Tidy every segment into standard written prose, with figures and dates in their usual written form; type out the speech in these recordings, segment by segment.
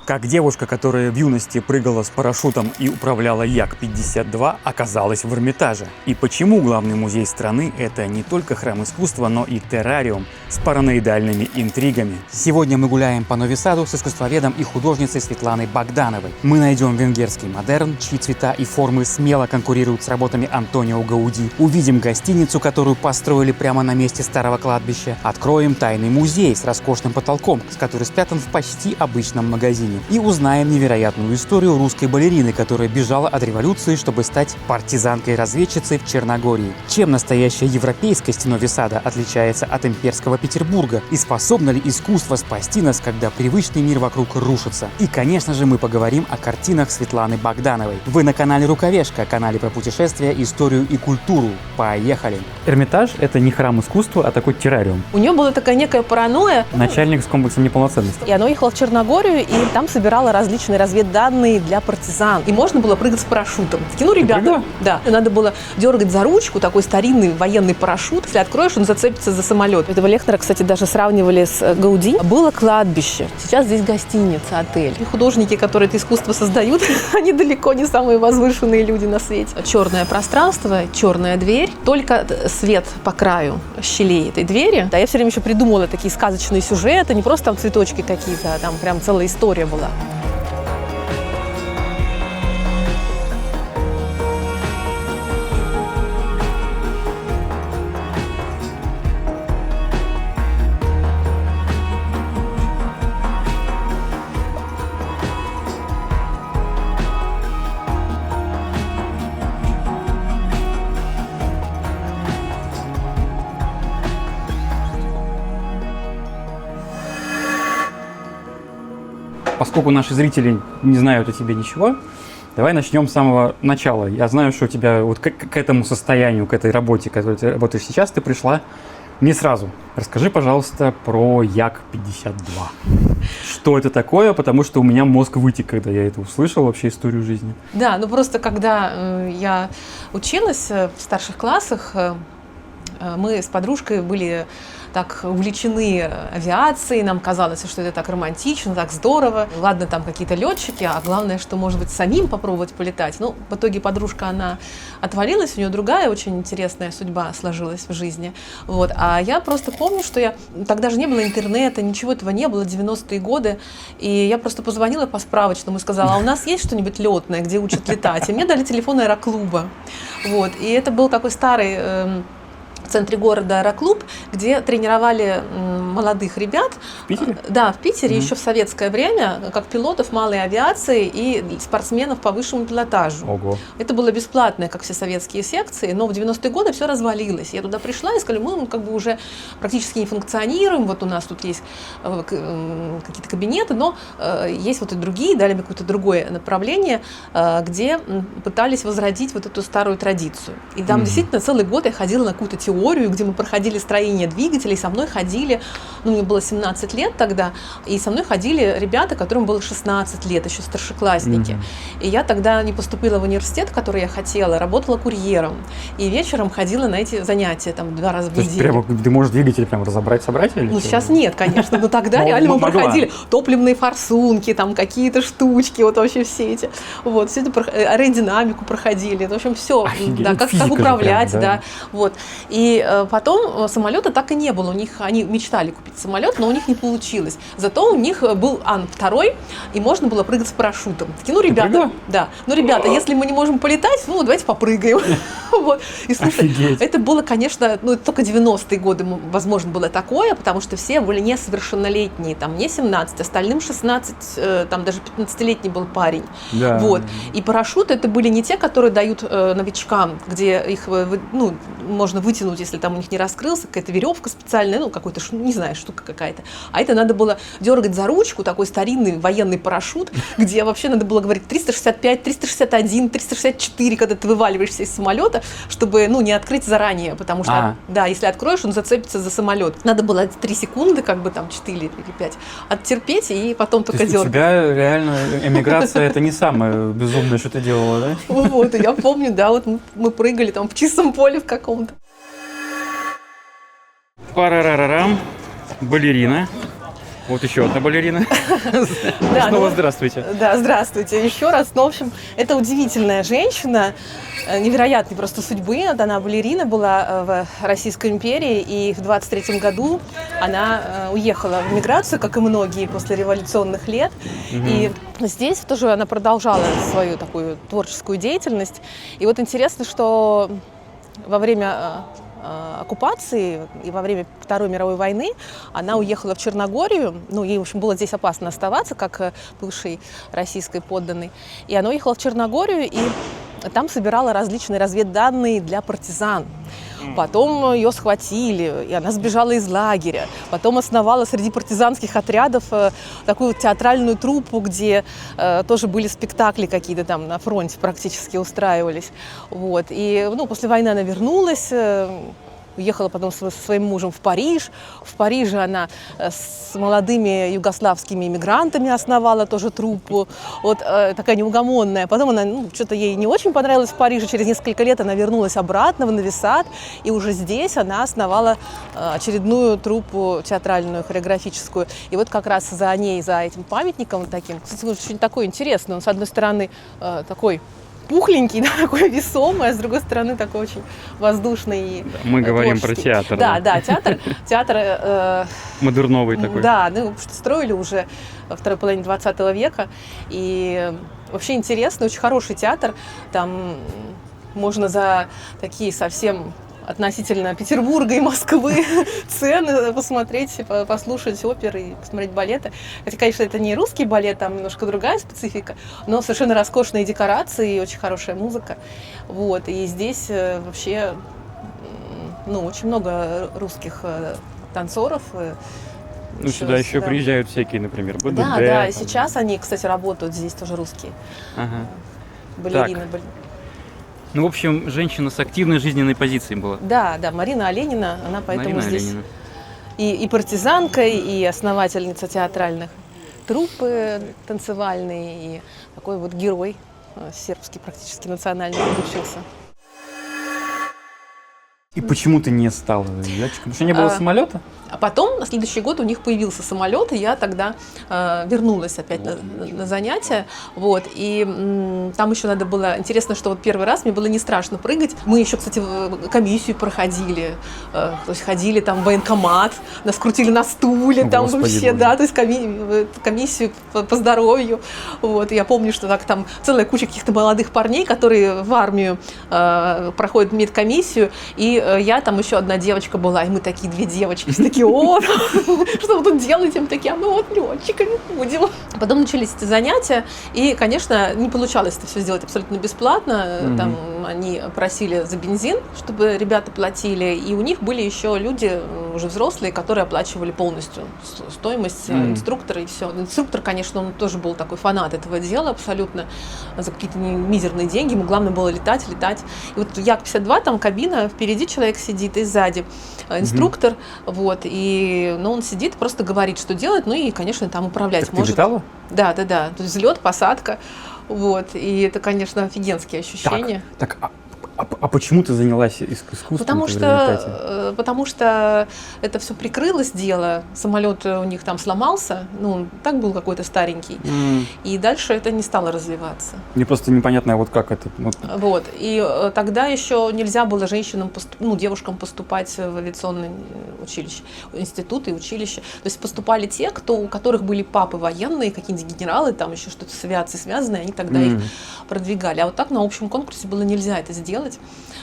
Как девушка, которая в юности прыгала с парашютом и управляла Як-52, оказалась в Эрмитаже. И почему главный музей страны – это не только храм искусства, но и террариум с параноидальными интригами. Сегодня мы гуляем по Нови-Саду с искусствоведом и художницей Светланой Богдановой. Мы найдем венгерский модерн, чьи цвета и формы смело конкурируют с работами Антонио Гауди. Увидим гостиницу, которую построили прямо на месте старого кладбища. Откроем тайный музей с роскошным потолком, который спрятан в почти обычном магазине. И узнаем невероятную историю русской балерины, которая бежала от революции, чтобы стать партизанкой-разведчицей в Черногории. Чем настоящая европейскость Нови-Сада отличается от имперского Петербурга? И способно ли искусство спасти нас, когда привычный мир вокруг рушится? И, конечно же, мы поговорим о картинах Светланы Богдановой. Вы на канале Рукавешка, канале про путешествия, историю и культуру. Поехали! Эрмитаж – это не храм искусства, а такой террариум. У нее была такая некая паранойя. Начальник с комплексом неполноценности. И она ехала в Черногорию, и там собирала различные разведданные для партизан. И можно было прыгать с парашютом. Ну, ребята, да. Надо было дергать за ручку, такой старинный военный парашют. Если откроешь, он зацепится за самолет. Этого Лехнера, кстати, даже сравнивали с Гауди. Было кладбище. Сейчас здесь гостиница, отель. И художники, которые это искусство создают, они далеко не самые возвышенные люди на свете. Черное пространство, черная дверь, только свет по краю щелей этой двери. Да, я все время еще придумывала такие сказочные сюжеты, не просто там цветочки какие-то, а там прям целая история была. Поскольку наши зрители не знают о тебе ничего, давай начнем с самого начала. Я знаю, что у тебя вот к этому состоянию, к этой работе, которой ты работаешь сейчас, ты пришла не сразу. Расскажи, пожалуйста, про Як-52. Что это такое? Потому что у меня мозг вытек, когда я это услышал, вообще историю жизни. Да, ну просто когда я училась в старших классах, мы с подружкой были так увлечены авиацией, нам казалось, что это так романтично, так здорово. Ладно, там какие-то летчики, а главное, что, может быть, самим попробовать полетать. Ну, в итоге подружка, она отвалилась, у нее другая очень интересная судьба сложилась в жизни. Вот. А я просто помню, что тогда же не было интернета, ничего этого не было, 90-е годы, и я просто позвонила по справочному и сказала: а у нас есть что-нибудь летное, где учат летать? И мне дали телефон аэроклуба. Вот. И это был такой старый в центре города аэроклуб, где тренировали молодых ребят. В Питере? Да, в Питере еще в советское время, как пилотов малой авиации и спортсменов по высшему пилотажу. Ого. Это было бесплатное, как все советские секции, но в 90-е годы все развалилось. Я туда пришла и сказали: мы как бы уже практически не функционируем, вот у нас тут есть какие-то кабинеты, но есть вот и другие, дали мне какое-то другое направление, где пытались возродить вот эту старую традицию. И там действительно целый год я ходила на какую-то теорию, где мы проходили строение двигателей, со мной ходили, ну, мне было 17 лет тогда, и со мной ходили ребята, которым было 16 лет, еще старшеклассники. И я тогда не поступила в университет, который я хотела, работала курьером, и вечером ходила на эти занятия, там, 2 раза в неделю. Прямо ты можешь двигатель прям разобрать, собрать? Или ну, сейчас нет, конечно, но тогда реально мы проходили топливные форсунки, там, какие-то штучки, вот вообще все эти, вот, все это, аэродинамику проходили, в общем, все, да, как управлять, да, вот. И потом самолета так и не было. У них, они мечтали купить самолет, но у них не получилось. Зато у них был Ан-2, и можно было прыгать с парашютом. Такие, ну, ребята, да, ну, ребята, если мы не можем полетать, ну, давайте попрыгаем. Вот. И слушай, это было, конечно, ну, только 90-е годы, возможно, было такое, потому что все были несовершеннолетние, там, мне 17, остальным 16, там, даже 15-летний был парень. Да. Вот. И парашюты это были не те, которые дают новичкам, где их, ну, можно вытянуть, если там у них не раскрылся, какая-то веревка специальная, ну, какой-то, не знаю, штука какая-то. А это надо было дергать за ручку, такой старинный военный парашют, где вообще надо было говорить 365, 361, 364, когда ты вываливаешься из самолета, чтобы, ну, не открыть заранее, потому что, да, если откроешь, он зацепится за самолет. Надо было 3 секунды, как бы там 4 или 5, оттерпеть и потом только делать. У тебя реально эмиграция – это не самое безумное, что ты делала, да? Вот, и я помню, да, вот мы прыгали там в чистом поле в каком-то. Парарарарам, балерина. Вот еще одна балерина. Да, Снова ну, здравствуйте. Да, здравствуйте еще раз. Ну, в общем, это удивительная женщина, невероятной просто судьбы. Вот она балерина была в Российской империи, и в 23-м году она уехала в эмиграцию, как и многие, после революционных лет. И здесь тоже она продолжала свою такую творческую деятельность. И вот интересно, что во время оккупации и во время Второй мировой войны она уехала в Черногорию. Ну, ей, в общем, было здесь опасно оставаться, как бывшей российской подданной. И она уехала в Черногорию и там собирала различные разведданные для партизан. Потом ее схватили, и она сбежала из лагеря. Потом основала среди партизанских отрядов такую театральную труппу, где тоже были спектакли какие-то там на фронте практически устраивались. Вот. И после войны она вернулась, уехала потом со своим мужем в Париж. В Париже она с молодыми югославскими иммигрантами основала тоже труппу. Вот такая неугомонная. Потом она, что-то ей не очень понравилось в Париже. Через несколько лет она вернулась обратно в Нови Сад. И уже здесь она основала очередную труппу театральную, хореографическую. И вот как раз за ней, за этим памятником таким, кстати, очень такой интересный. Он, с одной стороны, такой пухленький, да, такой весомый, а с другой стороны такой очень воздушный. Да, мы говорим про театр. Да, театр модерновый такой. Да, что строили уже во второй половине 20 века. И вообще интересный, очень хороший театр. Там можно за такие совсем относительно Петербурга и Москвы цены посмотреть, послушать оперы и посмотреть балеты. Хотя, конечно, это не русский балет, там немножко другая специфика, но совершенно роскошные декорации и очень хорошая музыка. Вот. И здесь вообще очень много русских танцоров. Сюда еще приезжают всякие, например, БДД. Да, и сейчас они, кстати, работают здесь тоже русские. Ага. Балерины. В общем, женщина с активной жизненной позицией была. Да, Марина Оленина, она поэтому Марина здесь Оленина. И партизанка, и основательница театральных труппы танцевальной, и такой вот герой сербский практически национальный получился. И почему ты не стала летчиком? Потому что не было самолета? А потом, на следующий год у них появился самолет, и я тогда вернулась опять на занятия. Вот, и там еще надо было... Интересно, что вот первый раз мне было не страшно прыгать. Мы еще, кстати, комиссию проходили. То есть ходили там в военкомат, нас крутили на стуле, там вообще, да, то есть комиссию по здоровью. Вот, и я помню, что так там целая куча каких-то молодых парней, которые в армию проходят медкомиссию, и я там еще одна девочка была, и мы такие две девочки, такие, что вы тут делаете? Мы такие, летчиками будем. Потом начались эти занятия, и, конечно, не получалось это все сделать абсолютно бесплатно. Там они просили за бензин, чтобы ребята платили, и у них были еще люди уже взрослые, которые оплачивали полностью стоимость инструктора и все. Инструктор, конечно, он тоже был такой фанат этого дела абсолютно, за какие-то мизерные деньги. Ему главное было летать. И вот Як-52, там кабина, впереди человек сидит и сзади инструктор, вот, и он сидит, просто говорит, что делать, и, конечно, там управлять так может. Ты летала? Да, то есть взлет, посадка, вот, и это, конечно, офигенские ощущения. А почему ты занялась искусством? Потому что это все прикрылось дело, самолет у них там сломался, так был какой-то старенький, и дальше это не стало развиваться. Мне просто непонятно, вот как это. Вот, и тогда еще нельзя было женщинам, девушкам поступать в авиационное училище, институты и училища. То есть поступали те, у которых были папы военные, какие-нибудь генералы, там еще что-то с авиацией связанное, они тогда их продвигали. А вот так на общем конкурсе было нельзя это сделать.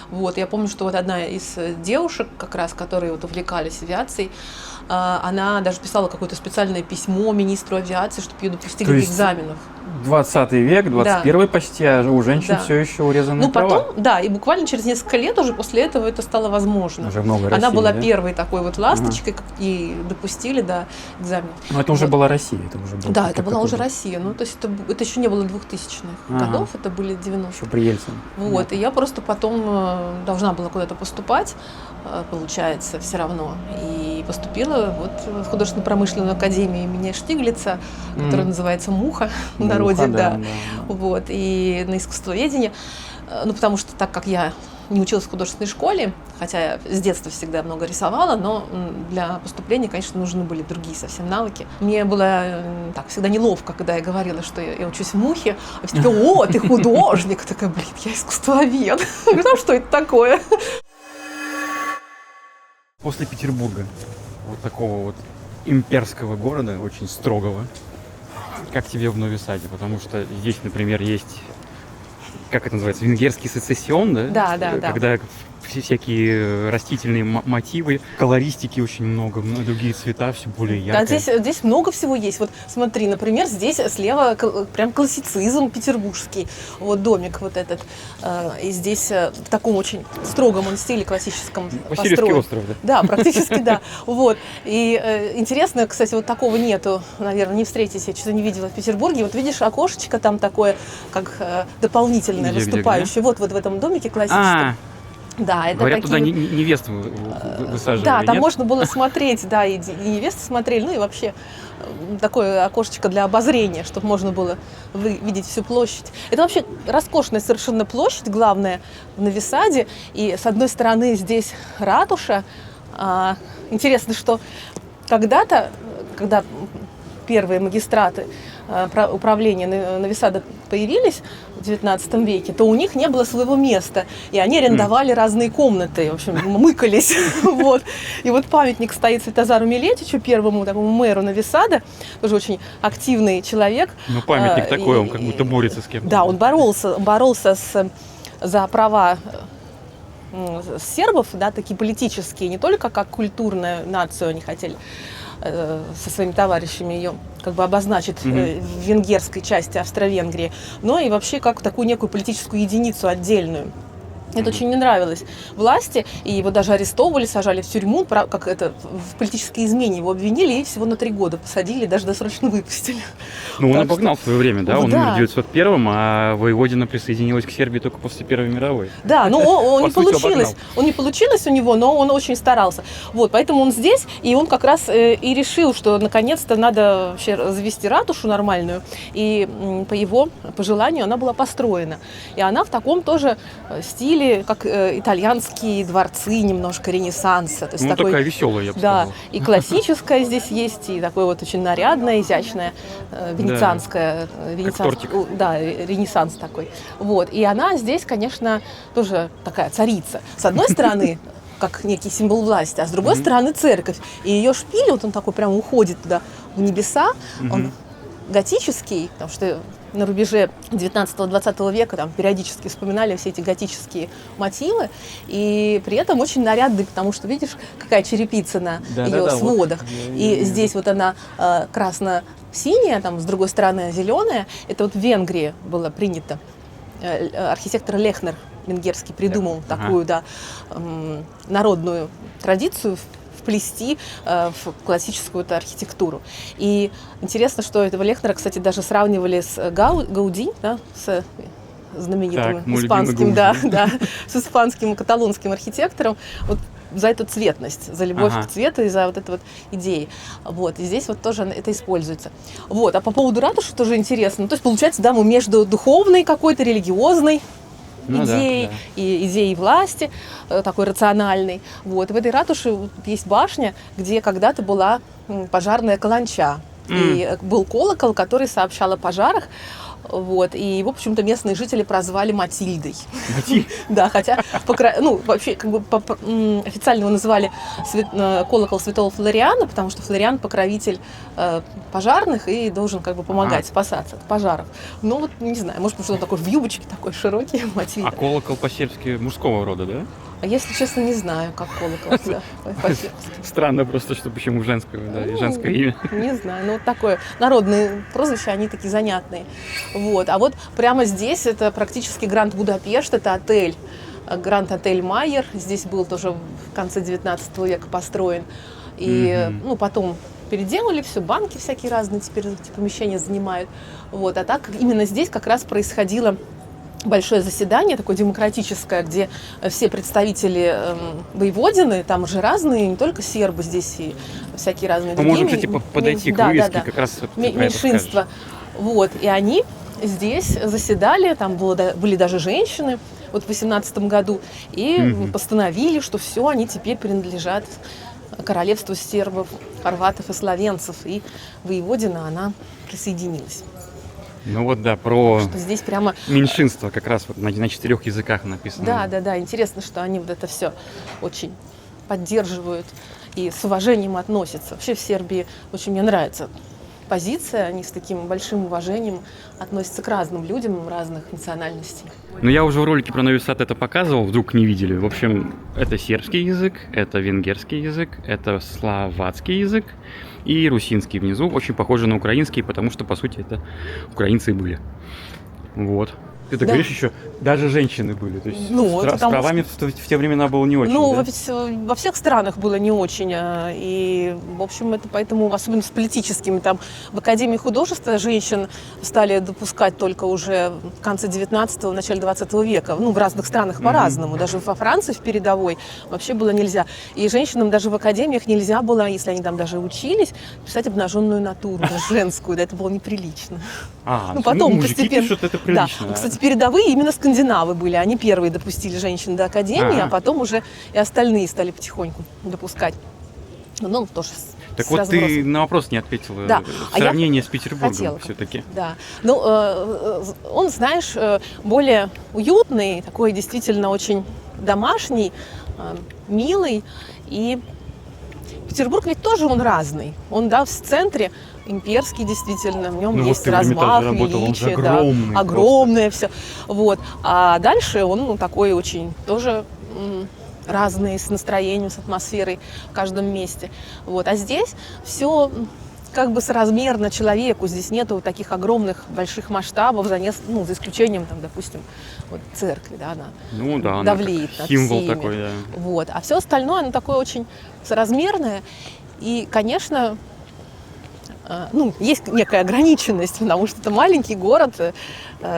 Вот, я помню, что вот одна из девушек, как раз, которые вот увлекались авиацией, она даже писала какое-то специальное письмо министру авиации, чтобы ее допустили к экзаменам. 20 век, 21 почти, а у женщин все еще урезанные права. Потом, и буквально через несколько лет уже после этого это стало возможно. Уже много Она России, была первой такой вот ласточкой, и допустили, экзамен. Но это уже была Россия, это уже было. Да, это была уже Россия. То есть это еще не было 2000-х годов, это были 90-е. Еще при Ельцине. Вот, и я просто потом должна была куда-то поступать, получается, все равно. И поступила в художественно-промышленную академию имени Штиглица, которая называется МУХа в народе, да. Вот, и на искусствоведение. Потому что так как я не училась в художественной школе, хотя я с детства всегда много рисовала, но для поступления, конечно, нужны были другие совсем навыки. Мне было так всегда неловко, когда я говорила, что я учусь в МУХе, а все такие: о, ты художник! Такая: блин, я искусствовед. Ну что это такое? После Петербурга, вот такого вот имперского города, очень строгого, как тебе в Нови Саде? Потому что здесь, например, есть, как это называется, венгерский сецессион, да? Да. Когда все всякие растительные мотивы, колористики очень много, другие цвета, все более яркое. Да, здесь много всего есть. Вот смотри, например, здесь слева прям классицизм петербургский. Вот домик вот этот. И здесь в таком очень строгом он стиле классическом Васильевский построен. остров, да? Да, практически, да. Вот. И интересно, кстати, вот такого нету, наверное, не встретить. Я что-то не видела в Петербурге. Вот видишь, окошечко там такое, как дополнительное, Где? выступающее. Вот в этом домике классическом. Да, это говорят, такие... туда невесту высаживали, Да, там нет? можно было смотреть, да, и невесты смотрели, ну и вообще такое окошечко для обозрения, чтобы можно было видеть всю площадь. Это вообще роскошная совершенно площадь, главная в Нови Саде. И с одной стороны здесь ратуша. Интересно, что когда-то, когда первые магистраты управления Нови Сада появились в XIX веке, то у них не было своего места, и они арендовали разные комнаты, в общем, мыкались. Вот. И вот памятник стоит Святозару Милетичу, первому такому мэру Нови Сада, тоже очень активный человек. Ну, памятник такой, он как будто борется с кем-то. Да, он боролся за права сербов, да, такие политические, не только как культурная нацию они хотели со своими товарищами ее как бы обозначить в венгерской части Австро-Венгрии, но и вообще как такую некую политическую единицу отдельную. Это очень не нравилось власти, и его даже арестовывали, сажали в тюрьму, как это, в политической измене его обвинили и всего на 3 года посадили, даже досрочно выпустили. Ну, он обогнал в свое время, да? Он да. умер в 901-м, а Воеводина присоединилась к Сербии только после Первой мировой. Да, но он не По сути, получилось. обогнал. Он не получилось у него, но он очень старался. Вот, поэтому он здесь, и он как раз и решил, что наконец-то надо вообще завести ратушу нормальную. И по его пожеланию она была построена. И она в таком тоже стиле, как итальянские дворцы, немножко ренессанса. То есть Ну, такой, такая веселая, я бы да, сказал. и классическая здесь есть, и такое вот очень нарядное, изящное, венецианское. тортик. Да, ренессанс такой. Вот. И она здесь, конечно, тоже такая царица. С одной стороны, как некий символ власти, а с другой стороны церковь. И ее шпиль, вот он такой прямо уходит туда в небеса, он готический, потому что на рубеже 19-20 века там периодически вспоминали все эти готические мотивы, и при этом очень нарядный, потому что видишь, какая черепица на ее сводах. Вот. И здесь вот она красно-синяя, там с другой стороны зеленая. Это вот в Венгрии было принято. Архитектор Лехнер венгерский придумал такую, да, народную традицию вплести в классическую архитектуру. И интересно, что этого Лехнера, кстати, даже сравнивали с Гауди, да, с знаменитым испанским, да, с испанским каталонским архитектором. Вот за эту цветность, за любовь к цвету и за вот эту вот идеи. Вот. И здесь вот тоже это используется. Вот. А по поводу ратуши тоже интересно. То есть, получается, да, мы между духовной какой-то, религиозной идеей и идеей власти, такой рациональной. Вот. И в этой ратуше есть башня, где когда-то была пожарная каланча. И был колокол, который сообщал о пожарах. Вот, и его почему-то местные жители прозвали Матильдой. Да, хотя, ну, вообще, как бы официально его называли колокол святого Флориана, потому что Флориан покровитель пожарных и должен как бы помогать спасаться от пожаров. Ну, вот, не знаю, может быть, он такой в юбочке, такой широкий, Матильда. А колокол по-сербски мужского рода, да? А если честно, не знаю, как колокол, да, по-сербски. Странно просто, что почему женского, да, и женское имя. Не знаю, ну вот такое, народные прозвища, они такие занятные. Вот, а вот прямо здесь это практически Гранд Будапешт, это отель, Гранд Отель Майер, здесь был тоже в конце 19 века построен. И, ну, потом переделали все, банки всякие разные теперь эти помещения занимают. Вот, а так именно здесь как раз происходило большое заседание, такое демократическое, где все представители воеводины, там же разные, не только сербы здесь, и всякие разные другие. Мы можем, кстати, подойти к вывеске, как раз меньшинства. Вот, и они здесь заседали, там были даже женщины, вот в 18 году, и постановили, что все, они теперь принадлежат королевству сербов, хорватов и словенцев, и Воеводина, она присоединилась. Ну вот да, про Что здесь прямо... меньшинство как раз вот на 4 языках написано. Да, интересно, что они вот это все очень поддерживают и с уважением относятся. Вообще в Сербии очень мне нравится позиция, они с таким большим уважением относятся к разным людям разных национальностей. Ну, я уже в ролике про Нови Сад это показывал, вдруг не видели. В общем, это сербский язык, это венгерский язык, это словацкий язык и русинский внизу. Очень похоже на украинский, потому что, по сути, это украинцы и были. Вот. Ты так Да. говоришь, еще даже женщины были. То есть Ну, с потому правами в те времена было не очень. Ну, да? во всех странах было не очень. И, в общем, это поэтому, особенно с политическими, там, в Академии художества женщин стали допускать только уже в конце 19-го, начале 20 века. Ну, в разных странах по-разному. Даже во Франции, в передовой, вообще было нельзя. И женщинам даже в академиях нельзя было, если они там даже учились, писать обнаженную натуру, женскую. Да, это было неприлично. Ну, потом мужики постепенно... пишут, это прилично. Да. Кстати, передовые именно скандинавы были. Они первые допустили женщин до академии, а потом уже и остальные стали потихоньку допускать. Ну, тоже Так с вот разбросом. ты на вопрос не ответила. Да. Сравнение с Петербургом хотела. все-таки. Да. Ну, он, знаешь, более уютный, такой действительно очень домашний, милый. И Петербург ведь тоже он разный. Он, да, в центре имперский действительно, в нем Ну, есть вот ты в Эрмитаже размах, работал, он же величие, огромный да, огромное все. Вот. А дальше он, ну, такой очень тоже разный, с настроением, с атмосферой в каждом месте. Вот. А здесь все как бы соразмерно человеку. Здесь нету таких огромных, больших масштабов, за исключением, там, допустим, вот церкви, да, она Ну да, она давлеет как над символ всеми. такой, да. Вот. А все остальное, оно такое очень соразмерное. И, конечно, есть некая ограниченность, потому что это маленький город,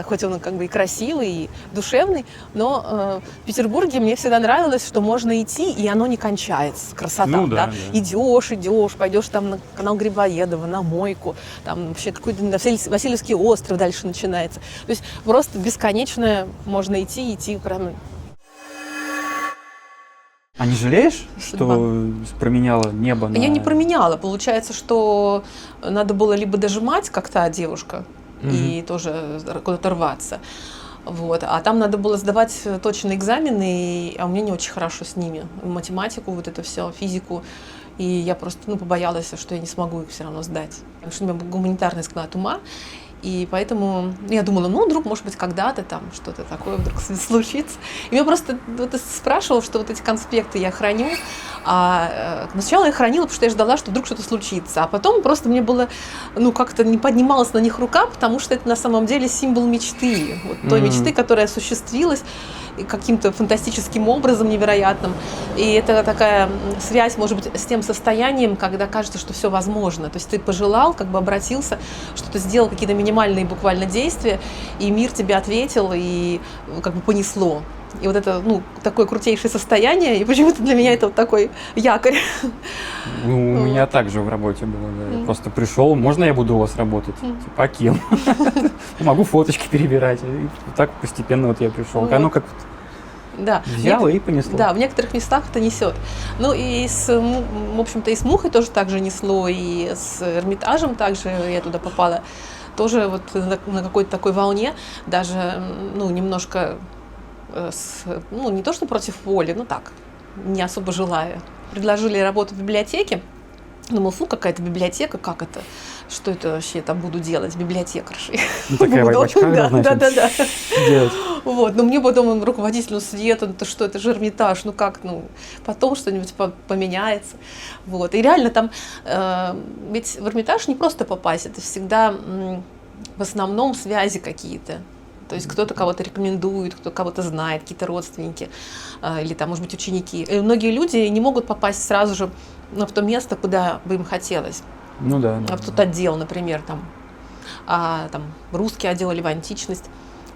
хоть он как бы и красивый, и душевный, но в Петербурге мне всегда нравилось, что можно идти, и оно не кончается, красота, Ну да, да? да. Идешь, пойдешь там на канал Грибоедова, на Мойку, там вообще какой-то Васильевский остров дальше начинается. То есть просто бесконечно можно идти прямо. А не жалеешь, Судьба. что променяла небо на... Я не променяла. Получается, что надо было либо дожимать, как та девушка, и тоже куда-то рваться. Вот. А там надо было сдавать точные экзамены, а у меня не очень хорошо с ними. Математику, вот это все, физику. И я просто побоялась, что я не смогу их все равно сдать. Потому что у меня был гуманитарный склад ума. И поэтому я думала, вдруг, может быть, когда-то там что-то такое вдруг случится. И меня просто спрашивал, что вот эти конспекты я храню. А сначала я хранила, потому что я ждала, что вдруг что-то случится. А потом просто мне было, как-то не поднималась на них рука, потому что это на самом деле символ мечты. Вот той мечты, которая осуществилась каким-то фантастическим образом невероятным. И это такая связь, может быть, с тем состоянием, когда кажется, что все возможно. То есть ты пожелал, как бы обратился, что-то сделал, какие-то минимальные буквально действия, и мир тебе ответил, и как бы понесло. И вот это, такое крутейшее состояние, и почему-то для меня это вот такой якорь. У меня также в работе было. Да. Я просто пришел, можно я буду у вас работать? Типа, а кем? Могу фоточки перебирать. И вот так постепенно вот я пришел. Оно как Да. взяло и понесло. Да, в некоторых местах это несет. В общем-то, и с Мухой тоже так же несло, и с Эрмитажем также я туда попала. Тоже вот на какой-то такой волне, даже, немножко, не то что против воли, так, не особо желая. Предложили работу в библиотеке. Думала, какая-то библиотека, как это? Что это вообще там буду делать, библиотекаршей? Такая в очках, значит, да. делать. Вот, но мне потом руководитель, Света, это же Эрмитаж, потом что-нибудь поменяется. Вот, и реально там, ведь в Эрмитаж не просто попасть, это всегда в основном связи какие-то. То есть кто-то кого-то рекомендует, кто кого-то знает, какие-то родственники или там, может быть, ученики. И многие люди не могут попасть сразу же в то место, куда бы им хотелось. Да. В тот отдел, например, там русский отдел или в античность.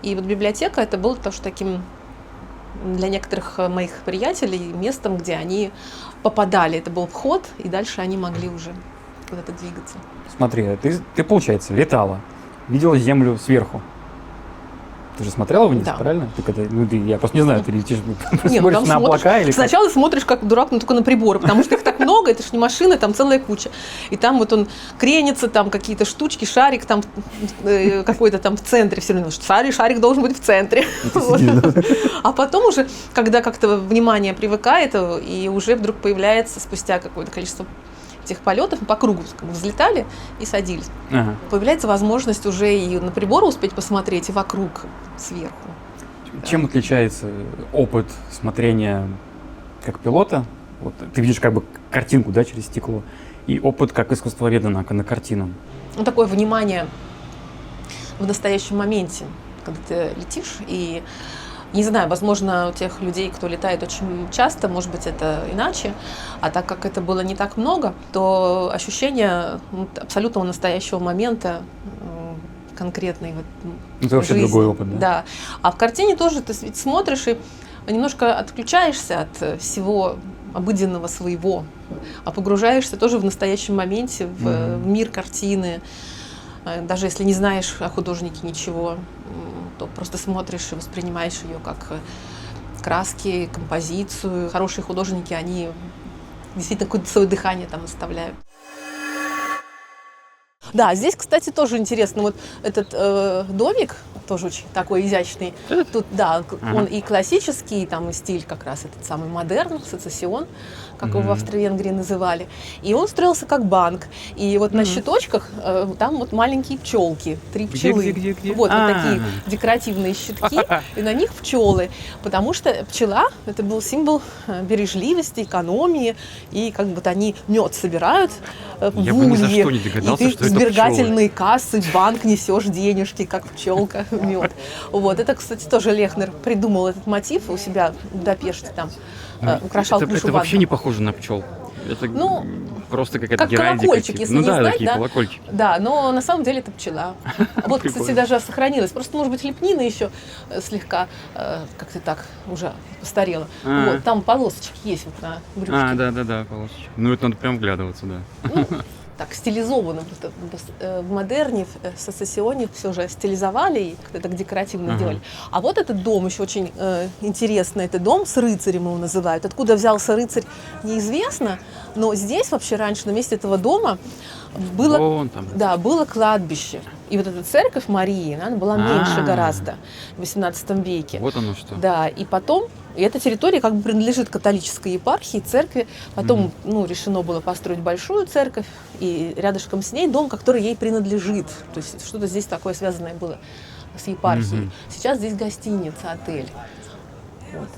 И вот библиотека это было тоже таким для некоторых моих приятелей местом, где они попадали. Это был вход, и дальше они могли уже куда-то двигаться. Смотри, ты получается, летала, видела Землю сверху. Ты же смотрела вниз, Да. правильно? Ты когда, я просто не знаю, ты летишь, Не, ну смотришь там на облака или как? Сначала смотришь как дурак, но только на приборы, потому что их так много, это ж не машина, там целая куча. И там вот он кренится, там какие-то штучки, шарик там какой-то там в центре все равно. Шарик должен быть в центре. Вот. А потом уже, когда как-то внимание привыкает, и уже вдруг появляется спустя какое-то количество этих полетов, мы по кругу взлетали и садились. Ага. Появляется возможность уже и на приборы успеть посмотреть, и вокруг сверху. Чем отличается опыт смотрения как пилота? Вот ты видишь как бы картинку, да, через стекло, и опыт как искусствоведа на картину. Ну, такое внимание в настоящем моменте, когда ты летишь, и не знаю, возможно, у тех людей, кто летает очень часто, может быть, это иначе, а так как это было не так много, то ощущение абсолютного настоящего момента, конкретной вот Это вообще жизни. другой опыт, да? Да. А в картине тоже ты ведь смотришь и немножко отключаешься от всего обыденного своего, а погружаешься тоже в настоящем моменте, в мир картины. Даже если не знаешь о художнике ничего, то просто смотришь и воспринимаешь ее как краски, композицию. Хорошие художники, они действительно какое-то свое дыхание там оставляют. Да, здесь, кстати, тоже интересно. Вот этот домик тоже очень такой изящный. Тут, да, он и классический, там и стиль как раз этот самый модерн, сецессион, как его в Австро-Венгрии называли. И он строился как банк. И вот на щиточках там вот маленькие пчелки, 3 пчелы. Где? Вот такие декоративные щитки, и на них пчелы. Потому что пчела — это был символ бережливости, экономии, и как бы вот они мед собирают в Я бы ни за улье. что не догадался, И ты что это сберегательные кассы, в банк несешь денежки, как пчелка, мед. Вот это, кстати, тоже Лехнер придумал этот мотив у себя в Будапеште, там украшал крышу Это банка. вообще не похоже на пчел. Это Ну, просто какая-то как геральдика. колокольчик, типа. если Ну не да, знать, такие да? колокольчики. Да, но на самом деле это пчела. Вот, кстати, Прикольно. даже сохранилась. Просто, может быть, лепнина еще слегка как-то так уже постарела. А. Вот, там полосочки есть вот на брюшке. Да, полосочка. Ну это надо прям вглядываться, да. Ну, так, стилизованно. В модерне, в сецессионе все же стилизовали и как-то так декоративно делали. А вот этот дом еще очень интересный. Это дом с рыцарем его называют. Откуда взялся рыцарь, неизвестно. Но здесь вообще раньше на месте этого дома было, Вон там. да, было кладбище. И вот эта церковь Марии, она была меньше А. гораздо в XVIII веке. Вот оно что. Да, и потом, и эта территория как бы принадлежит католической епархии, церкви. Потом, решено было построить большую церковь, и рядышком с ней дом, который ей принадлежит. То есть что-то здесь такое связанное было с епархией. Сейчас здесь гостиница, отель. Вот.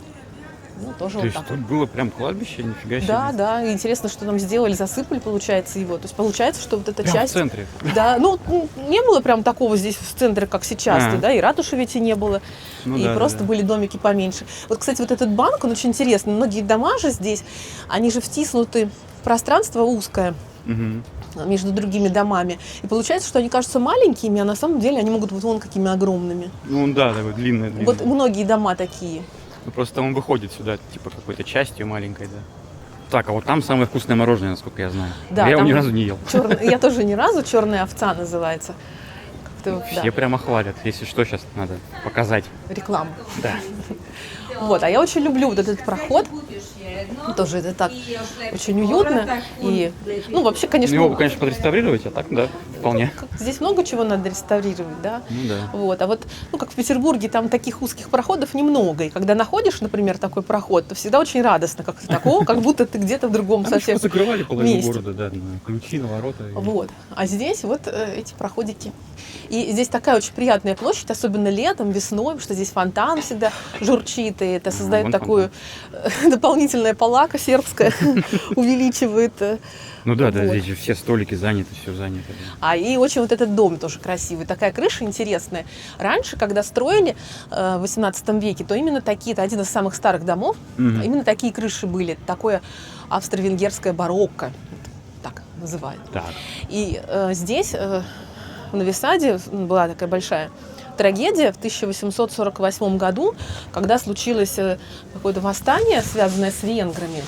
Ну, тоже То вот есть так тут вот. было прям кладбище, нифига себе. Да, и интересно, что там сделали, засыпали, получается, его. То есть получается, что вот эта Прям часть... в центре. Да, не было прям такого здесь в центре, как сейчас, А. да, и ратуши ведь и не было, Ну и да, просто да. были домики поменьше. Вот, кстати, вот этот банк, он очень интересный. Многие дома же здесь, они же втиснуты в пространство узкое Мгм. между другими домами. И получается, что они кажутся маленькими, а на самом деле они могут быть вон какими огромными. Ну да, такой длинный. Вот многие дома такие. Ну, просто он выходит сюда, типа, какой-то частью маленькой, да. Так, а вот там самое вкусное мороженое, насколько я знаю. Да, Я его там ни разу не ел. Я тоже ни разу, черная овца называется. Как-то, да, Все прямо хвалят. Если что, сейчас надо показать. реклама. Да. Вот, а я очень люблю вот этот проход. Тоже это так очень уютно. И, вообще, конечно, Ну, его, конечно, подреставрировать, а так, да, вполне. здесь много чего надо реставрировать, да. Ну да. Вот, а вот, как в Петербурге, там таких узких проходов немного. И когда находишь, например, такой проход, то всегда очень радостно, как-то такого, как будто ты где-то в другом Там совсем еще закрывали половину месте. города, да, на ключи, на ворота. и- Вот. А здесь вот эти проходики. И здесь такая очень приятная площадь, особенно летом, весной, потому что здесь фонтан всегда журчит, и это создает вон такую дополнительная полака сербская, увеличивает. Ну да, Вот. здесь же все столики заняты, все занято. да. И очень вот этот дом тоже красивый, такая крыша интересная. Раньше, когда строили в XVIII веке, то именно такие, это один из самых старых домов, именно такие крыши были, такое австро-венгерское барокко, так называют. Так. И здесь, в Нови Саде, была такая большая трагедия в 1848 году, когда случилось какое-то восстание, связанное с венграми.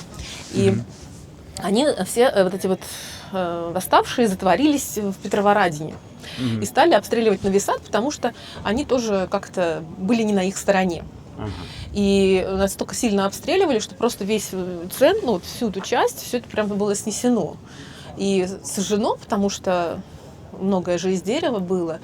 И они все вот эти вот восставшие затворились в Петроворадине. Мгм. И стали обстреливать Нови-Сад, потому что они тоже как-то были не на их стороне. Ага. И настолько сильно обстреливали, что просто весь центр, ну, вот всю эту часть, все это прям было снесено. И сожжено, потому что многое же из дерева было.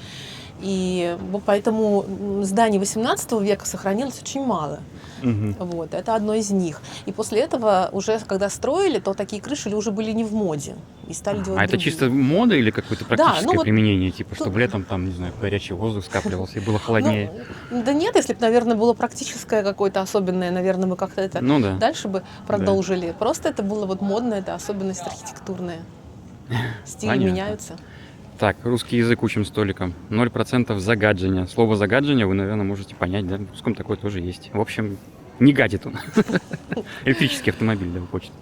И поэтому зданий 18 века сохранилось очень мало. Мгм. Вот, это одно из них. И после этого уже, когда строили, то такие крыши уже были не в моде. И стали делать А это другие. чисто мода или какое-то практическое ну вот применение? Типа, тут- чтобы летом там, не знаю, горячий воздух скапливался и было холоднее? Ну, да нет, если бы, наверное, было практическое какое-то особенное, наверное, мы как-то это Ну да. дальше бы продолжили. Просто это было вот модно, это особенность архитектурная. Стили Понятно. меняются. Так, русский язык учим столиком. 0% загаджения. Слово загаджение вы, наверное, можете понять, да? В русском такое тоже есть. В общем, не гадит он. Электрический автомобиль, да, хочет.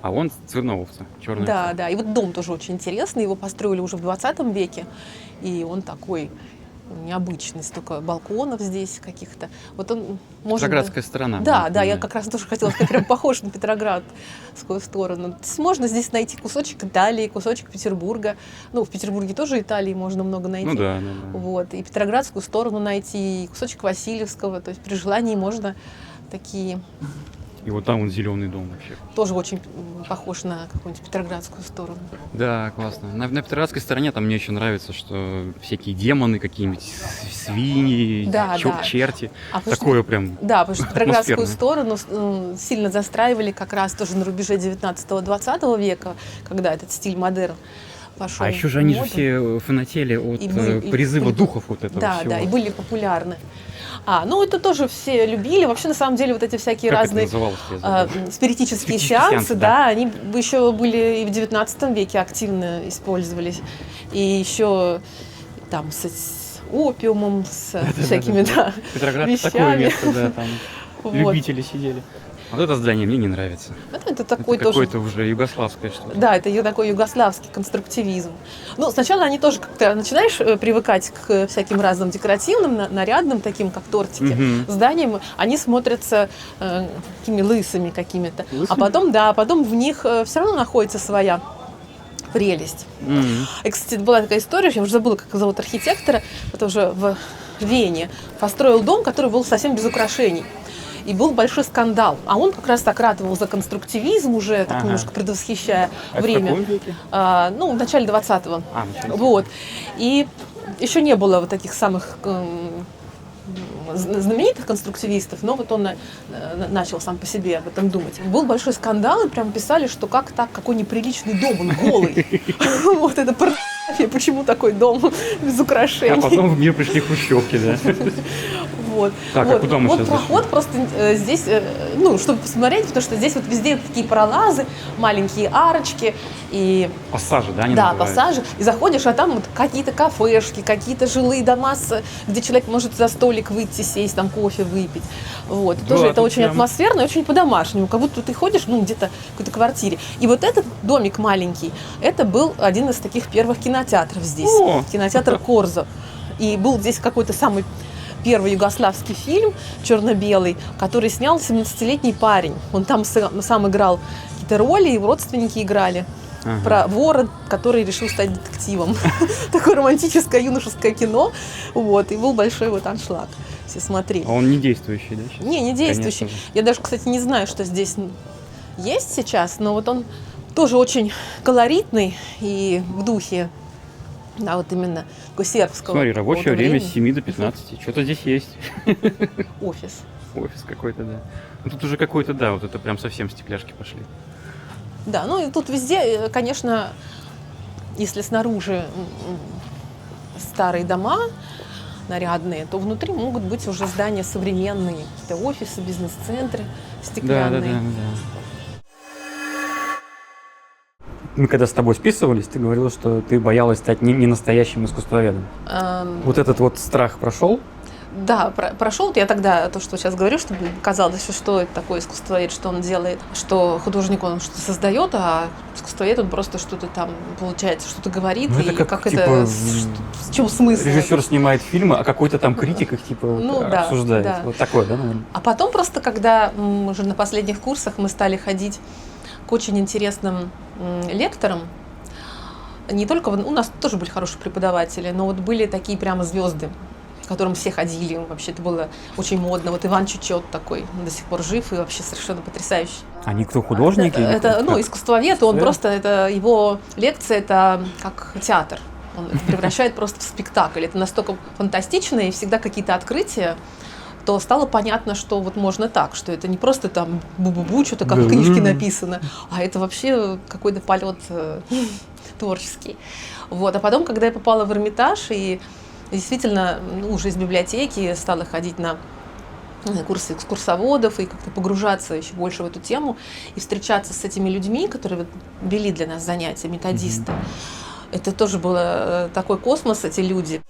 А он цверноовца, черный. Да, да. И вот дом тоже очень интересный. Его построили уже в 20 веке. И он такой необычный. Столько балконов здесь каких-то. Вот он может... Петроградская сторона. Да, мы да, я понимаем. как раз тоже хотела сказать, прям похож на Петроградскую сторону. То есть можно здесь найти кусочек Италии, кусочек Петербурга. Ну, в Петербурге тоже Италии можно много найти. Ну да, да, да. Вот. И Петроградскую сторону найти, и кусочек Васильевского. То есть при желании можно такие... И вот там вот зеленый дом вообще. Тоже очень похож на какую-нибудь Петроградскую сторону. Да, классно. На Петроградской стороне там мне еще нравится, что всякие демоны, какие-нибудь свиньи, Да, да. черти. А потому что- Такое прям. Да, потому что Петроградскую атмосферно. сторону сильно застраивали как раз тоже на рубеже 19-20 века, когда этот стиль модерн пошел. А еще же они в же моду. все фанатели от И были- и призыва были- духов вот этого Да, всего. да, и были популярны. Ну это тоже все любили. Вообще, на самом деле, вот эти всякие Как разные это называлось? Я забыл. спиритические Спиритические сеансы, сеансы, да, да. они еще были и в 19 веке активно использовались. И еще там с опиумом, с всякими, да, Петроград вещами. такое место, да, там Вот. любители сидели. Вот это здание мне не нравится. Это Это такой тоже... какое-то уже югославское что-то. Да, это такой югославский конструктивизм. Ну, сначала они тоже как-то начинаешь привыкать к всяким разным декоративным, нарядным, таким как тортики, Мгм. зданиям. Они смотрятся такими лысыми какими-то. А Лысыми? потом, да, потом в них все равно находится своя прелесть. Мгм. И, кстати, была такая история, я уже забыла, как зовут архитектора, это уже в Вене, построил дом, который был совсем без украшений. И был большой скандал. А он как раз так ратовал за конструктивизм, уже так Ага. немножко предвосхищая А время. в каком веке? В начале 20-го. Начали. Вот. И еще не было вот таких самых знаменитых конструктивистов, но вот он начал сам по себе об этом думать. Был большой скандал, и прям писали, что как так, какой неприличный дом, он голый. Вот это порнография, почему такой дом без А украшений. потом в мир пришли хрущевки, да. Вот. Так, а Вот. куда мы Вот сейчас проход просто здесь, чтобы посмотреть, потому что здесь вот везде такие пролазы, маленькие арочки и Пассажи, да, они да, называются? пассажи. И заходишь, а там вот какие-то кафешки, какие-то жилые дома, где человек может за столик выйти, сесть, там кофе выпить. Вот. Да, Тоже это тут очень прям- атмосферно и очень по-домашнему, как будто ты ходишь, где-то в какой-то квартире. И вот этот домик маленький, это был один из таких первых кинотеатров здесь. О! Кинотеатр Корзо. И был здесь какой-то самый первый югославский фильм черно-белый, который снял 17-летний парень. Он там сам играл какие-то роли, и его родственники играли. Ага. Про вора, который решил стать детективом. Такое романтическое юношеское кино. Вот. И был большой вот аншлаг. Все смотрели. А он не действующий, да? сейчас? Не действующий. Конечно же. Я даже, кстати, не знаю, что здесь есть сейчас, но вот он тоже очень колоритный и в духе, да, вот именно такой сербского. Смотри, рабочее какого-то время с времени. 7 до 15. Что-то здесь есть. Офис. Офис какой-то, да. Ну, тут уже какой-то, да, вот это прям совсем стекляшки пошли. Да, ну и тут везде, конечно, если снаружи старые дома нарядные, то внутри могут быть уже здания современные, какие-то офисы, бизнес-центры стеклянные. Мы когда с тобой списывались, ты говорила, что ты боялась стать не настоящим искусствоведом. Вот этот вот страх прошел? Да, прошел. Я тогда то, что сейчас говорю, чтобы казалось, что это такое искусствовед, что он делает, что художник он что-то создает, а искусствовед он просто что-то там, получается, что-то говорит, Ну, это и как, это, типа, в чем смысл? Режиссер снимает фильмы, а какой-то там критик их типа вот, Ну, да, обсуждает. да. Вот такое, да, наверное? А потом просто, когда уже на последних курсах мы стали ходить к очень интересным лекторам, не только, у нас тоже были хорошие преподаватели, но вот были такие прямо звезды, к которым все ходили. Вообще это было очень модно. Вот Иван Чучет такой, он до сих пор жив и вообще совершенно потрясающий. Они кто, художники? или Это, кто? ну, Как? искусствовед, он просто, это его лекция, это как театр. Он это превращает просто в спектакль. Это настолько фантастично, и всегда какие-то открытия, то стало понятно, что вот можно так, что это не просто там бу-бу-бу, что-то как в книжке написано, а это вообще какой-то полет творческий. Вот. А потом, когда я попала в Эрмитаж, и действительно уже из библиотеки стала ходить на курсы экскурсоводов и как-то погружаться еще больше в эту тему и встречаться с этими людьми, которые вели для нас занятия, методисты. Это тоже был такой космос, эти люди.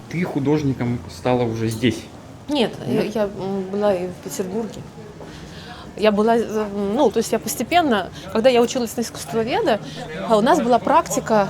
Ты художником стала уже здесь. Нет, я была и в Петербурге. Я была, ну, то есть я постепенно, когда я училась на искусствоведа, у нас была практика,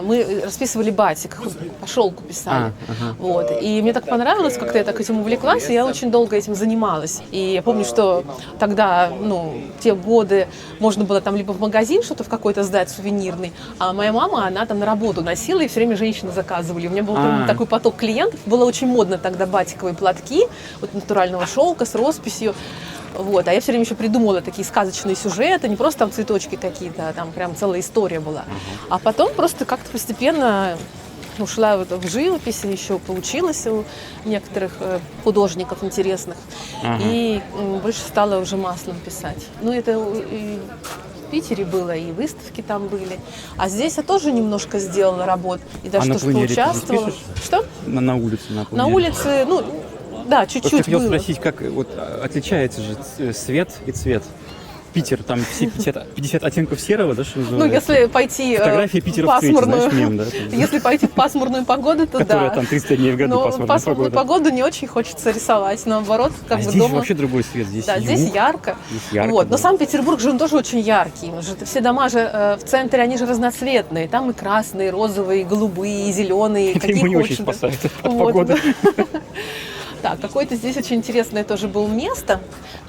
мы расписывали батик, по шелку писали. Вот. И мне так понравилось, как-то я так этим увлеклась, и я очень долго этим занималась. И я помню, что тогда, ну, в те годы можно было там либо в магазин что-то в какой-то сдать сувенирный, а моя мама, она там на работу носила, и все время женщины заказывали. У меня был такой поток клиентов, было очень модно тогда батиковые платки, вот натурального шелка с росписью. Вот. А я все время еще придумывала такие сказочные сюжеты, не просто там цветочки какие-то, а там прям целая история была. А потом просто как-то постепенно ушла в живопись, еще поучилась у некоторых художников интересных. И больше стала уже маслом писать. Ну, это и в Питере было, и выставки там были. А здесь я тоже немножко сделала работ. И даже на тоже пленере ты не поучаствовала. пишешь? Что? На улице, на На пленере. улице, ну, да, Просто чуть-чуть хотел было. спросить, как вот отличается же свет и цвет. Питер, там все 50 оттенков серого, да, что Ну, называется? если пойти Фотография в Питера в цвете, пасмурную, знаешь, мем, да? там, если пойти в пасмурную погоду, то Которая да. там 300 дней в году Но пасмурная пасмурную погода. погоду не очень хочется рисовать, наоборот, как А бы здесь дома. вообще другой свет, здесь Да, здесь юг, ярко. здесь ярко, Вот. да. Но Санкт-Петербург же он тоже очень яркий. Все дома же в центре, они же разноцветные. Там и красные, и розовые, и голубые, и зеленые. Это ему не очень спасает от Вот. погоды. Так, какое-то здесь очень интересное тоже было место.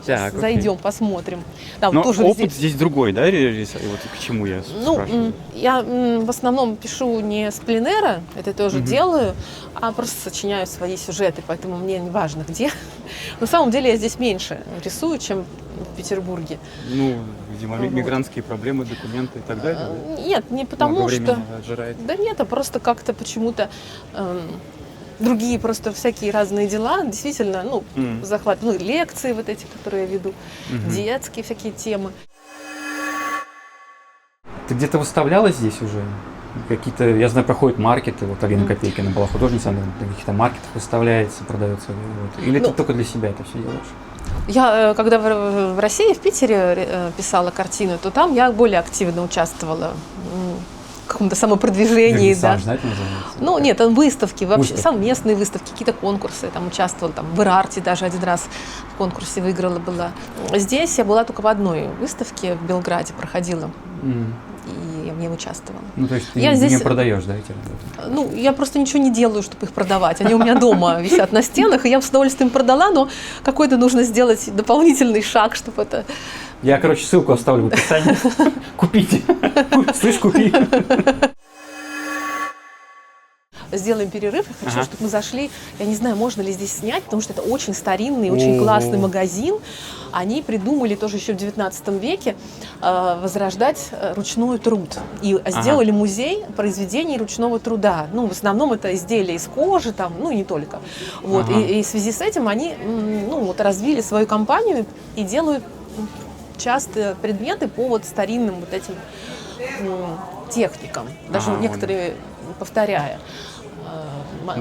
Сейчас Так, окей. зайдем, посмотрим. Там Но тоже опыт здесь. здесь другой, да, вот к чему я Ну, спрашиваю? я в основном пишу не с пленэра, это тоже делаю, а просто сочиняю свои сюжеты, поэтому мне не важно где. На самом деле я здесь меньше рисую, чем в Петербурге. Ну, видимо, Вот. мигрантские проблемы, документы и так далее. да? Нет, не потому что... Многовременно отжирает. Да нет, а просто как-то почему-то другие просто всякие разные дела, действительно, ну, захват, ну, лекции вот эти, которые я веду, детские всякие темы. Ты где-то выставлялась здесь уже? Какие-то, я знаю, проходят маркеты, вот Алина Копейкина была художница, она на каких-то маркетах выставляется, продается. Вот. Или Ну, ты только для себя это все делаешь? Я, когда в России, в Питере писала картины, то там я более активно участвовала в каком-то самопродвижении. Да. Вернисаж, да, это называется? Ну, нет, там выставки, вообще, Выставки. совместные выставки, какие-то конкурсы, там участвовала, там в Ирарте даже один раз в конкурсе выиграла была. Здесь я была только в одной выставке в Белграде, проходила, и я в ней участвовала. Ну, то есть ты Я не здесь- продаешь, да, эти работы? Ну, я просто ничего не делаю, чтобы их продавать. Они у меня дома висят на стенах, и я бы с удовольствием продала, но какой-то нужно сделать дополнительный шаг, чтобы это... Я, короче, ссылку оставлю в описании. Купите. Слышь, купи. Сделаем перерыв. Я хочу, Ага. чтобы мы зашли. Я не знаю, можно ли здесь снять, потому что это очень старинный, очень О. классный магазин. Они придумали тоже еще в 19 веке возрождать ручной труд. И сделали музей произведений ручного труда. Ну, в основном это изделия из кожи, там, ну, и не только. Вот. Ага. И в связи с этим они ну, вот, развили свою компанию и делают часто предметы по вот старинным вот этим техникам. Даже Ага, некоторые повторяя.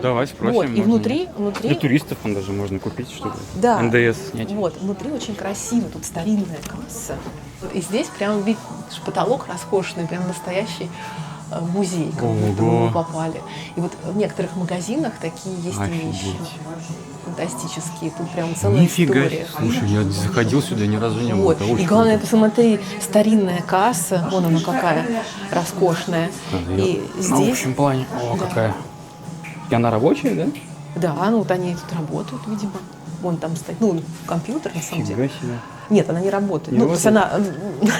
Давай спросим. Вот, и можно. внутри, Для туристов он даже можно купить, чтобы да, НДС снять. вот, внутри очень красиво, тут старинная касса. И здесь прям вид, потолок роскошный, прям настоящий музей, как будто Ого. мы попали. И вот в некоторых магазинах такие есть Офигеть. вещи фантастические, тут прям целая Нифига история. себе. Слушай, я заходил сюда, ни разу не был. Вот. Это очень И главное, круто. посмотри, старинная касса, вон она какая роскошная. И На здесь, общем плане. О, Да. какая. И она рабочая, да? да, ну вот они тут работают, видимо. Вон там стоит, ну, компьютер на самом деле. Фига себе. Нет, она не работает. Не Ну, то есть она,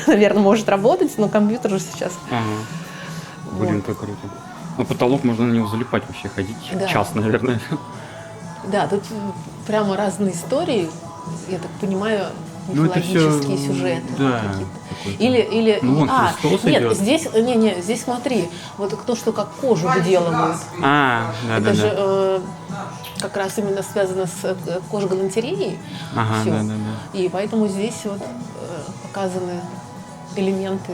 наверное, может работать, но компьютер же сейчас. Ага. Блин, как круто. На потолок можно на него залипать вообще, ходить Да. час, наверное. Да, тут прямо разные истории, я так понимаю, Ну, это мифологические всё, сюжеты. да, какие-то. Или Ну, вон Христос нет, идет. здесь смотри, вот то, что как кожу выделывают. Да, Это да, же да. как раз именно связано с кожогалантереей. Ага, всё. да, да, да. И поэтому здесь вот показаны элементы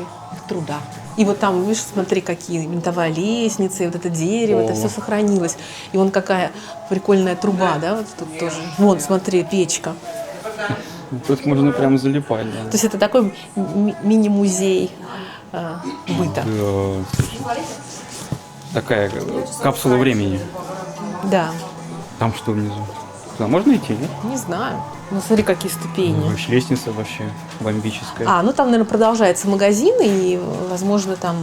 труда. И вот там, видишь, смотри, какие винтовая лестница, и вот это дерево, это О. все сохранилось. И вон какая прикольная труба, да, вот тут тоже. Вон, смотри, печка. Тут можно прям залипать, да. То есть это такой мини-музей быта. Да, слушай. Такая капсула времени. Да, Там что внизу? Туда можно идти, нет? не знаю. Ну, смотри, какие ступени. Вообще, лестница вообще бомбическая. Ну там, наверное, продолжается магазин, и, возможно, там...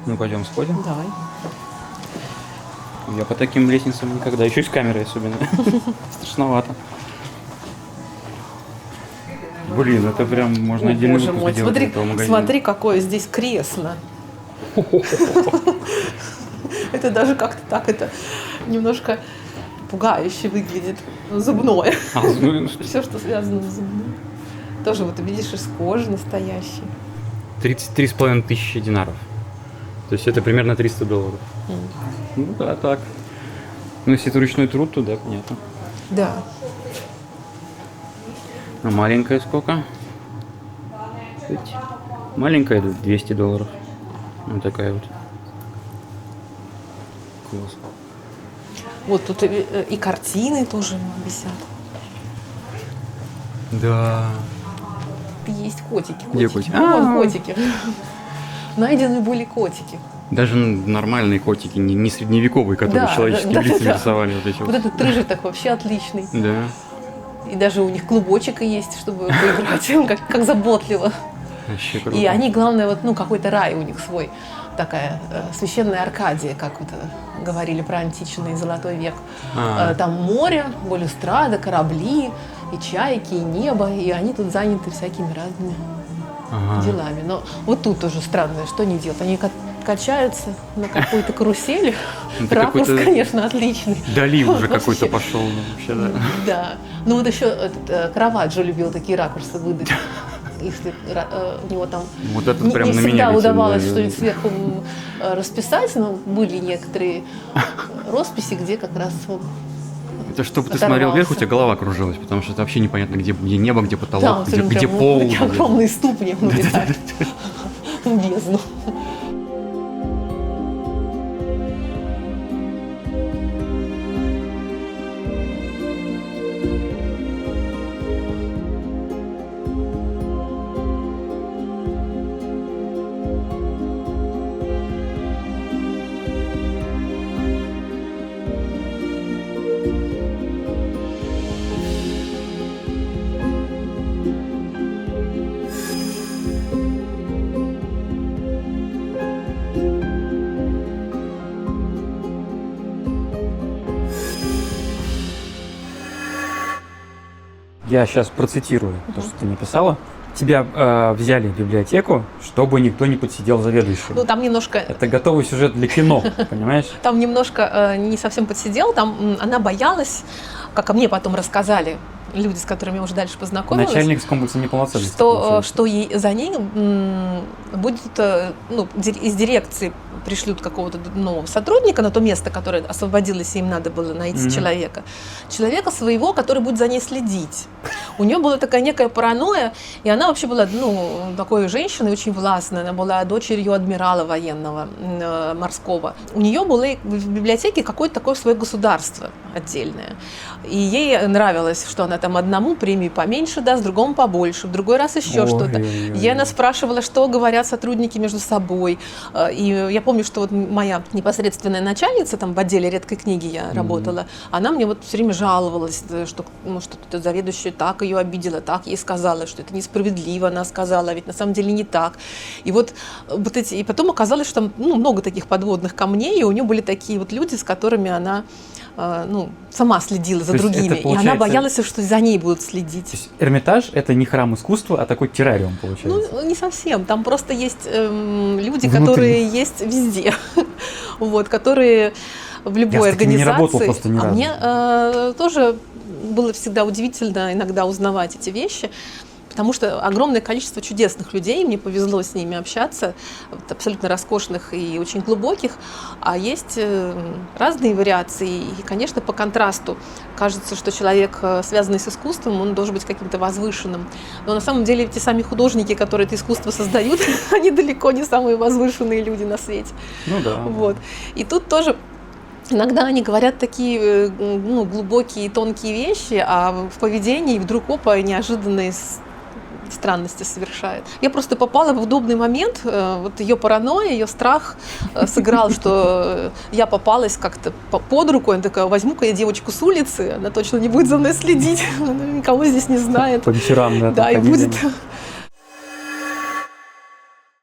Ну, пойдем сходим. Давай. Я по таким лестницам никогда. Еще и с камерой особенно. Страшновато. Блин, это прям можно О, отдельный боже выпуск мой, сделать смотри, этого магазина. смотри, какое здесь кресло. Это даже как-то так, это немножко пугающе выглядит. Зубное. Ну, Все, что связано с зубным. Тоже вот видишь, из кожи настоящий. 33,5 тысячи динаров. То есть это примерно $300. Ну да, так. Ну, если это ручной труд, то да, понятно. Да. А маленькая сколько? Маленькая $200. Вот такая вот. Класс. Вот тут и картины тоже висят. Да. Есть котики. Где котики? Вон котики. Найдены были котики. Даже нормальные котики, не средневековые, которые Да, человеческими да, лицами да. рисовали. Вот эти Вот вот. этот рыжий так вообще отличный. Да. И даже у них клубочек есть, чтобы поиграть, как заботливо. Вообще круто. И они, главное, вот, ну, какой-то рай у них свой. Такая священная Аркадия, как вот говорили про античный золотой век. Там море, балюстрада, корабли, и чайки, и небо, и они тут заняты всякими разными делами. Но вот тут тоже странное, что они делают? Они качаются на какой-то карусели. Это Ракурс, какой-то конечно, отличный. Дали уже Вообще. какой-то пошел. Вообще, да. Да. Ну вот еще Караваджо любил такие ракурсы выдать. Если у него там Вот это не прям на всегда меня летит, удавалось да, да, что-нибудь да. сверху расписать, но были некоторые росписи, где как раз он Это чтобы ты оторвался. смотрел вверх, у тебя голова кружилась, потому что это вообще непонятно, где небо, где потолок, там где, где прям пол. такие огромные ступни улетают в бездну. Я сейчас процитирую то, что ты написала. Тебя взяли в библиотеку, чтобы никто не подсидел заведующим. Ну там немножко Это готовый сюжет для кино, понимаешь? Там немножко не совсем подсидел, там она боялась, как мне потом рассказали люди, с которыми я уже дальше познакомилась, Начальник с комплексом неполноценности. что ей, за ней будет, из дирекции пришлют какого-то нового сотрудника на то место, которое освободилось, и им надо было найти человека своего, который будет за ней следить. У нее была такая некая паранойя, и она вообще была, такой женщиной очень властной, она была дочерью адмирала военного, морского. У нее было в библиотеке какое-то такое свое государство отдельное. И ей нравилось, что она там одному премию поменьше даст, другому побольше, в другой раз еще что-то. Ей она спрашивала, что говорят сотрудники между собой. И я помню, что вот моя непосредственная начальница там в отделе редкой книги я работала, она мне вот все время жаловалась, что что заведующая так ее обидела, так ей сказала, что это несправедливо, она сказала, ведь на самом деле не так. И и потом оказалось, что там много таких подводных камней, и у нее были такие вот люди, с которыми она сама следила за То есть это другими, и она получается- боялась, что за ней будут То следить. есть Эрмитаж — это не храм искусства, а такой террариум, получается. Ну, не совсем. Там просто есть люди, Внутри. которые есть везде, вот, которые в любой Я с такими не организации. работал просто ни разу. Мне тоже было всегда удивительно иногда узнавать эти вещи, потому что огромное количество чудесных людей, мне повезло с ними общаться, вот, абсолютно роскошных и очень глубоких, а есть разные вариации. И, конечно, по контрасту кажется, что человек, связанный с искусством, он должен быть каким-то возвышенным. Но на самом деле те сами художники, которые это искусство создают, они далеко не самые возвышенные люди на свете. Ну да. Вот. И тут тоже иногда они говорят такие глубокие и тонкие вещи, а в поведении вдруг неожиданные странности совершает. Я просто попала в удобный момент, вот ее паранойя, ее страх сыграл, что я попалась как-то под руку, она такая: возьму-ка я девочку с улицы, она точно не будет за мной следить, она никого здесь не знает. По вечерам, да. Да, и там будет. ходили.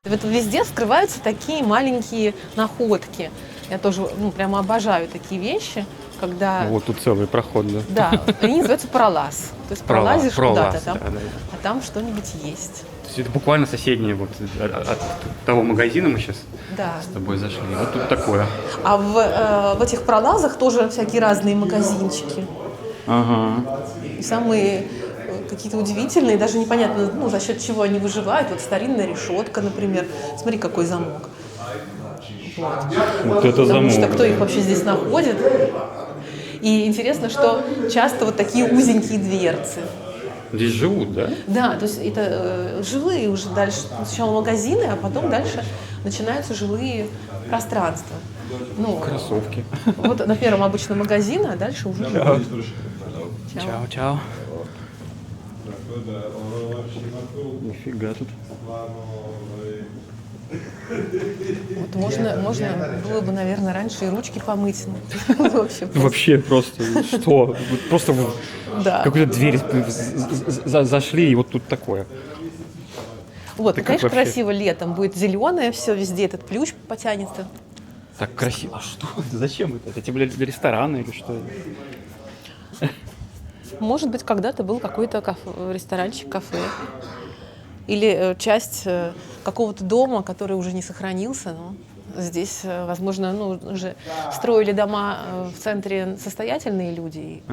Вот везде скрываются такие маленькие находки. Я тоже прямо обожаю такие вещи, когда... Вот тут целый проход, да. Да, они называются пролаз. То есть пролазишь Пролаз, куда-то там, да, да. а там что-нибудь есть. То есть это буквально соседнее вот от того магазина мы сейчас Да. с тобой зашли. Вот тут такое. А в этих пролазах тоже всякие разные магазинчики. Ага. И самые какие-то удивительные, даже непонятно, за счет чего они выживают. Вот старинная решетка, например. Смотри, какой замок. Вот это Потому замок. что кто их вообще здесь находит. И интересно, что часто вот такие узенькие дверцы. Здесь живут, да? Да, то есть это жилые уже дальше. Сначала магазины, а потом дальше начинаются жилые пространства. Кроссовки. Вот на первом обычно магазин, а дальше уже жилые. Чао. Чао. Нифига тут. Вот можно было бы, наверное, раньше и ручки помыть. Вообще просто. Вообще просто что? Вот просто вот Да. какую-то дверь зашли, и вот тут такое. Вот, Ты ну, как конечно, вообще? красиво летом. Будет зеленое все везде, этот плющ потянется. Так красиво. А что это? Зачем это? Это тебе для ресторана или что? Может быть, когда-то был какой-то ресторанчик, кафе. Или часть какого-то дома, который уже не сохранился. Но здесь, возможно, уже строили дома в центре состоятельные люди. И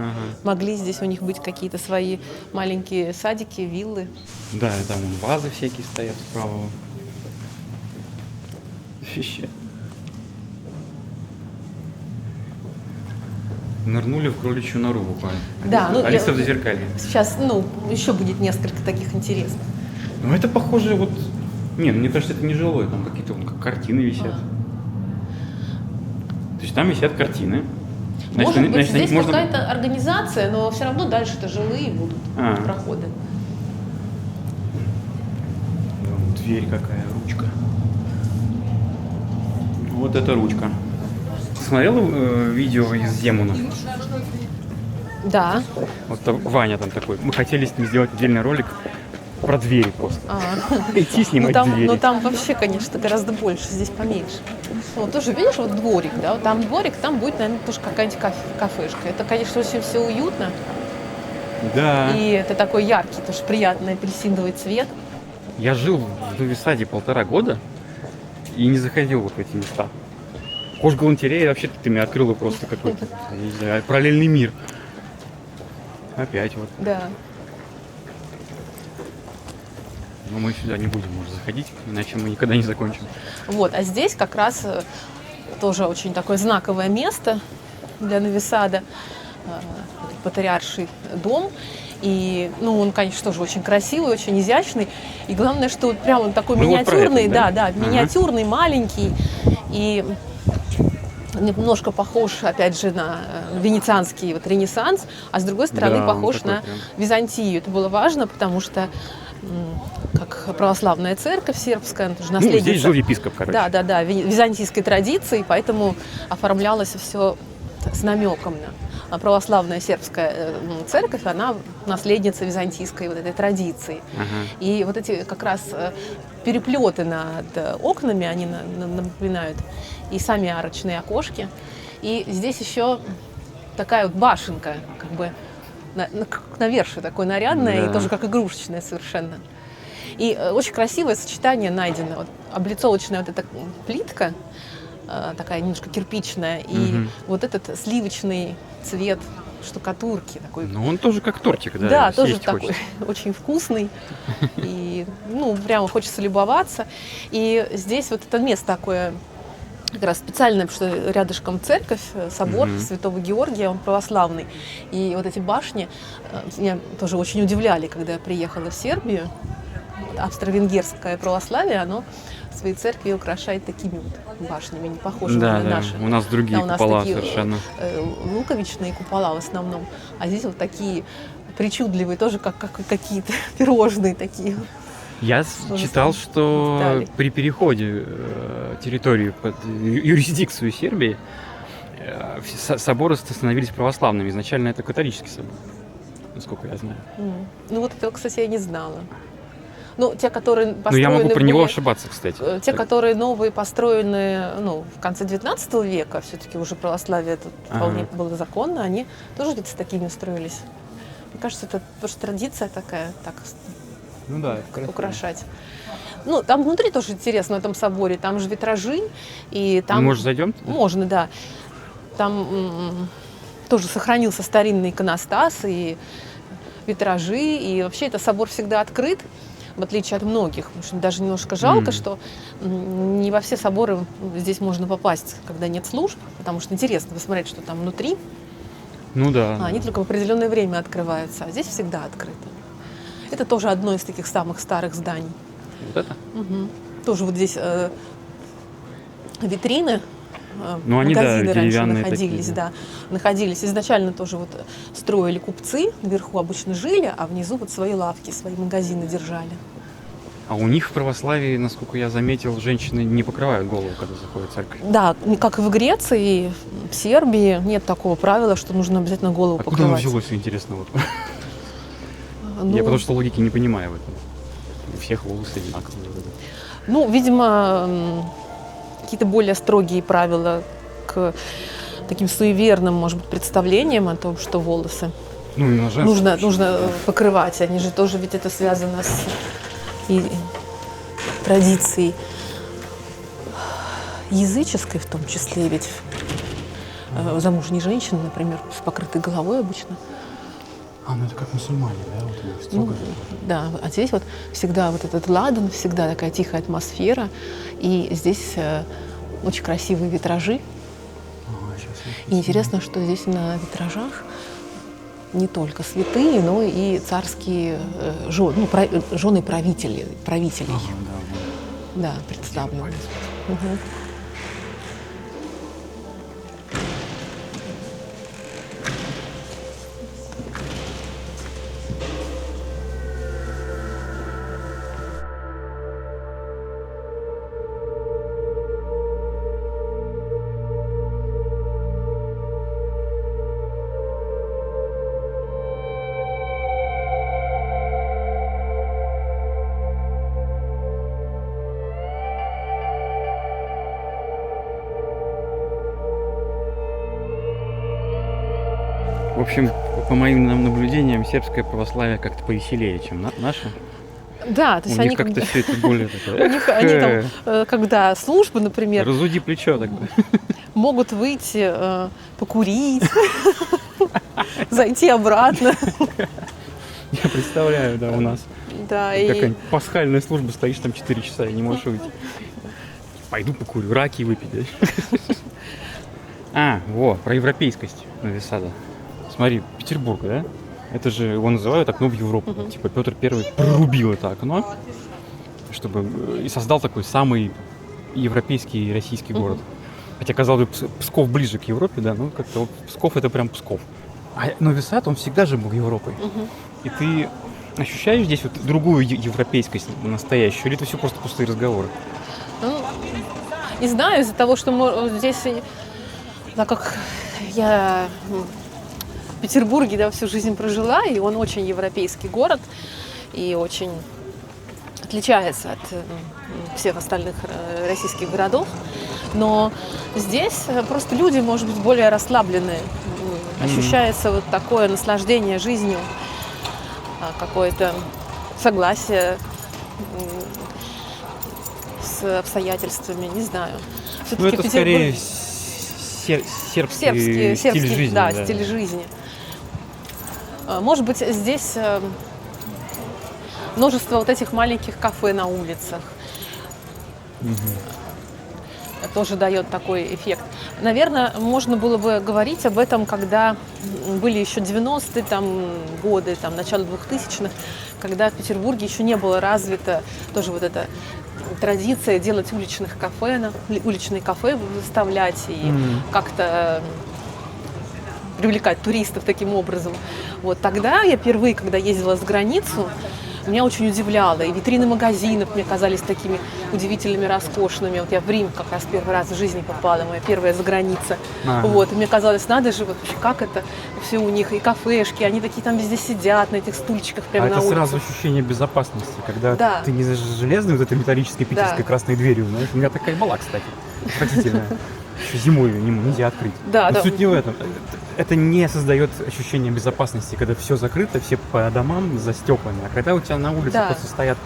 могли здесь у них быть какие-то свои маленькие садики, виллы. Да, и там вон вазы всякие стоят справа. Вообще. Нырнули в кроличью нору буквально. Да, Алиса в зазеркалье. Сейчас, еще будет несколько таких интересных. Ну это похоже вот... Не, мне кажется, это не жилое, там какие-то как картины висят. То есть там висят картины. Может быть, здесь можно... какая-то организация, но все равно дальше-то жилые будут проходы. Вон дверь какая, ручка. Вот эта ручка. Смотрел видео из Земуна? Да. Вот там Ваня там такой. Мы хотели с ним сделать отдельный ролик про двери просто. Идти снимать двери. Ну там вообще, конечно, гораздо больше, здесь поменьше. Вот тоже, видишь, вот дворик, да, вот там дворик, там будет, наверное, тоже какая-нибудь кафешка. Это, конечно, очень все уютно. Да. И это такой яркий, тоже приятный апельсиновый цвет. Я жил в Нови-Саде 1,5 года и не заходил вот в эти места. Кожгалантерея вообще ты мне открыла просто какой-то, я не знаю, параллельный мир. Опять вот. Да. Но мы сюда не будем уже заходить, иначе мы никогда не закончим. Вот, а здесь как раз тоже очень такое знаковое место для Нови-Сада, патриарший дом. И, он, конечно, тоже очень красивый, очень изящный. И главное, что вот прям он такой миниатюрный, вот про это, да? Миниатюрный, маленький. И немножко похож, опять же, на венецианский Ренессанс, а с другой стороны Да, похож такой на прям. Византию. Это было важно, потому что как православная церковь сербская, она тоже наследница. Здесь жил епископ, короче. Да, византийской традиции, поэтому оформлялось все с намеком на православная сербская церковь, она наследница византийской вот этой традиции. И вот эти как раз переплеты над окнами, они напоминают и сами арочные окошки. И здесь еще такая вот башенка, как бы как навершие такое нарядное, Да. и тоже как игрушечное совершенно. И очень красивое сочетание найдено. Вот облицовочная вот эта плитка, такая немножко кирпичная, и Мгм. вот этот сливочный цвет штукатурки такой. Ну, он тоже как тортик, да. Да, тоже съесть такой хочется. очень вкусный. И, ну, прямо хочется любоваться. И здесь вот это место такое, как раз специально, потому что рядышком церковь, собор Мгм. Святого Георгия, он православный. И вот эти башни меня тоже очень удивляли, когда я приехала в Сербию. Вот австро-венгерское православие, оно свои церкви украшает такими вот башнями, не похожими Да, на да, наши. у нас другие Да, у нас купола такие, совершенно. луковичные купола в основном, а здесь вот такие причудливые, тоже как какие-то пирожные такие. Я Тоже читал, сам что детали. при переходе территории под юрисдикцию Сербии соборы становились православными. Изначально это католический собор, насколько я знаю. Ну вот этого, кстати, я не знала. Ну, те, которые Но я построены могу про него были- ошибаться, кстати. Те, которые новые, построены в конце 19 века, все-таки уже православие тут вполне было законно, они тоже ведь с такими строились. Мне кажется, это тоже традиция такая, так Ну да, украшать. Ну, там внутри тоже интересно, в этом соборе, там же витражи, и там... Может, зайдем? Можно, да. Там тоже сохранился старинный иконостас и витражи, и вообще это собор всегда открыт, в отличие от многих. Потому что даже немножко жалко, что не во все соборы здесь можно попасть, когда нет служб, потому что интересно посмотреть, что там внутри. Ну да. Они только в определенное время открываются, а здесь всегда открыто. Это тоже одно из таких самых старых зданий. Вот это? Мгм. Тоже вот здесь витрины, Ну, они, да, магазины раньше деревянные находились, такие, да. Находились. Изначально тоже вот строили купцы, наверху обычно жили, а внизу вот свои лавки, свои магазины держали. А у них в православии, насколько я заметил, женщины не покрывают голову, когда заходят в церковь. Да, как и в Греции, в Сербии нет такого правила, что нужно обязательно голову Откуда оно покрывать. взялось, интересно? Вот. Ну, Я потому что логики не понимаю в этом. У всех волосы одинаковые. ну, видимо, какие-то более строгие правила к таким суеверным, может быть, представлениям о том, что волосы Ну, именно женские. нужно покрывать. Они же тоже, ведь это связано с и традицией языческой, в том числе, ведь замужние женщины, например, с покрытой головой обычно. А, ну это как мусульмане, да? Вот они Ну, строго. да, а здесь вот всегда вот этот ладан, всегда такая тихая атмосфера, и здесь очень красивые витражи. Ага, сейчас И интересно, что здесь на витражах не только святые, но и царские жены правителей, Ага, да, да, представлены. Мгм. В общем, по моим наблюдениям, сербское православие как-то повеселее, чем наше. Да, то У есть них они как-то все это более такое. у них они там, когда службы, например, Разуди плечо такое. могут выйти покурить, зайти обратно. Я представляю, да, у нас. Да, и Какая-нибудь пасхальная служба, стоишь там 4 часа и не можешь выйти. Пойду покурю, раки выпить. Да? А, про европейскость Нови-Сада. Смотри, Петербург, да? Это же его называют окно в Европу. Типа Петр Первый прорубил это окно, чтобы и создал такой самый европейский и российский город. Хотя, казалось бы, Псков ближе к Европе, да, но как-то вот Псков это прям Псков. А Нови-Сад, он всегда же был Европой. И ты ощущаешь здесь вот другую европейскость настоящую, или это все просто пустые разговоры? не знаю, из-за того, что здесь, так как я в Петербурге, да, всю жизнь прожила, и он очень европейский город, и очень отличается от всех остальных российских городов. Но здесь просто люди, может быть, более расслабленные. Ощущается вот такое наслаждение жизнью, какое-то согласие с обстоятельствами, не знаю. Ну, Все-таки это скорее сербский стиль жизни. да, стиль жизни. Может быть, здесь множество вот этих маленьких кафе на улицах. Тоже дает такой эффект. Наверное, можно было бы говорить об этом, когда были еще 90-е годы, начало 2000-х, когда в Петербурге еще не было развита тоже вот эта традиция делать уличные кафе выставлять и как-то привлекать туристов таким образом. Вот тогда я впервые, когда ездила за границу, меня очень удивляло. И витрины магазинов мне казались такими удивительными, роскошными. Вот я в Рим как раз первый раз в жизни попала, моя первая заграница. Вот, и мне казалось, надо же, вообще, как это все у них, и кафешки, они такие там везде сидят, на этих стульчиках прямо на это улице. сразу ощущение безопасности, когда Да. ты не за железной вот этой металлической питерской Да. красной дверью, знаешь. У меня такая была, кстати, отвратительная. Еще зимой ее нельзя открыть. Да, Но да. суть не в этом. Это не создает ощущения безопасности, когда все закрыто, все по домам за стеклами. А когда у тебя на улице Да. просто стоят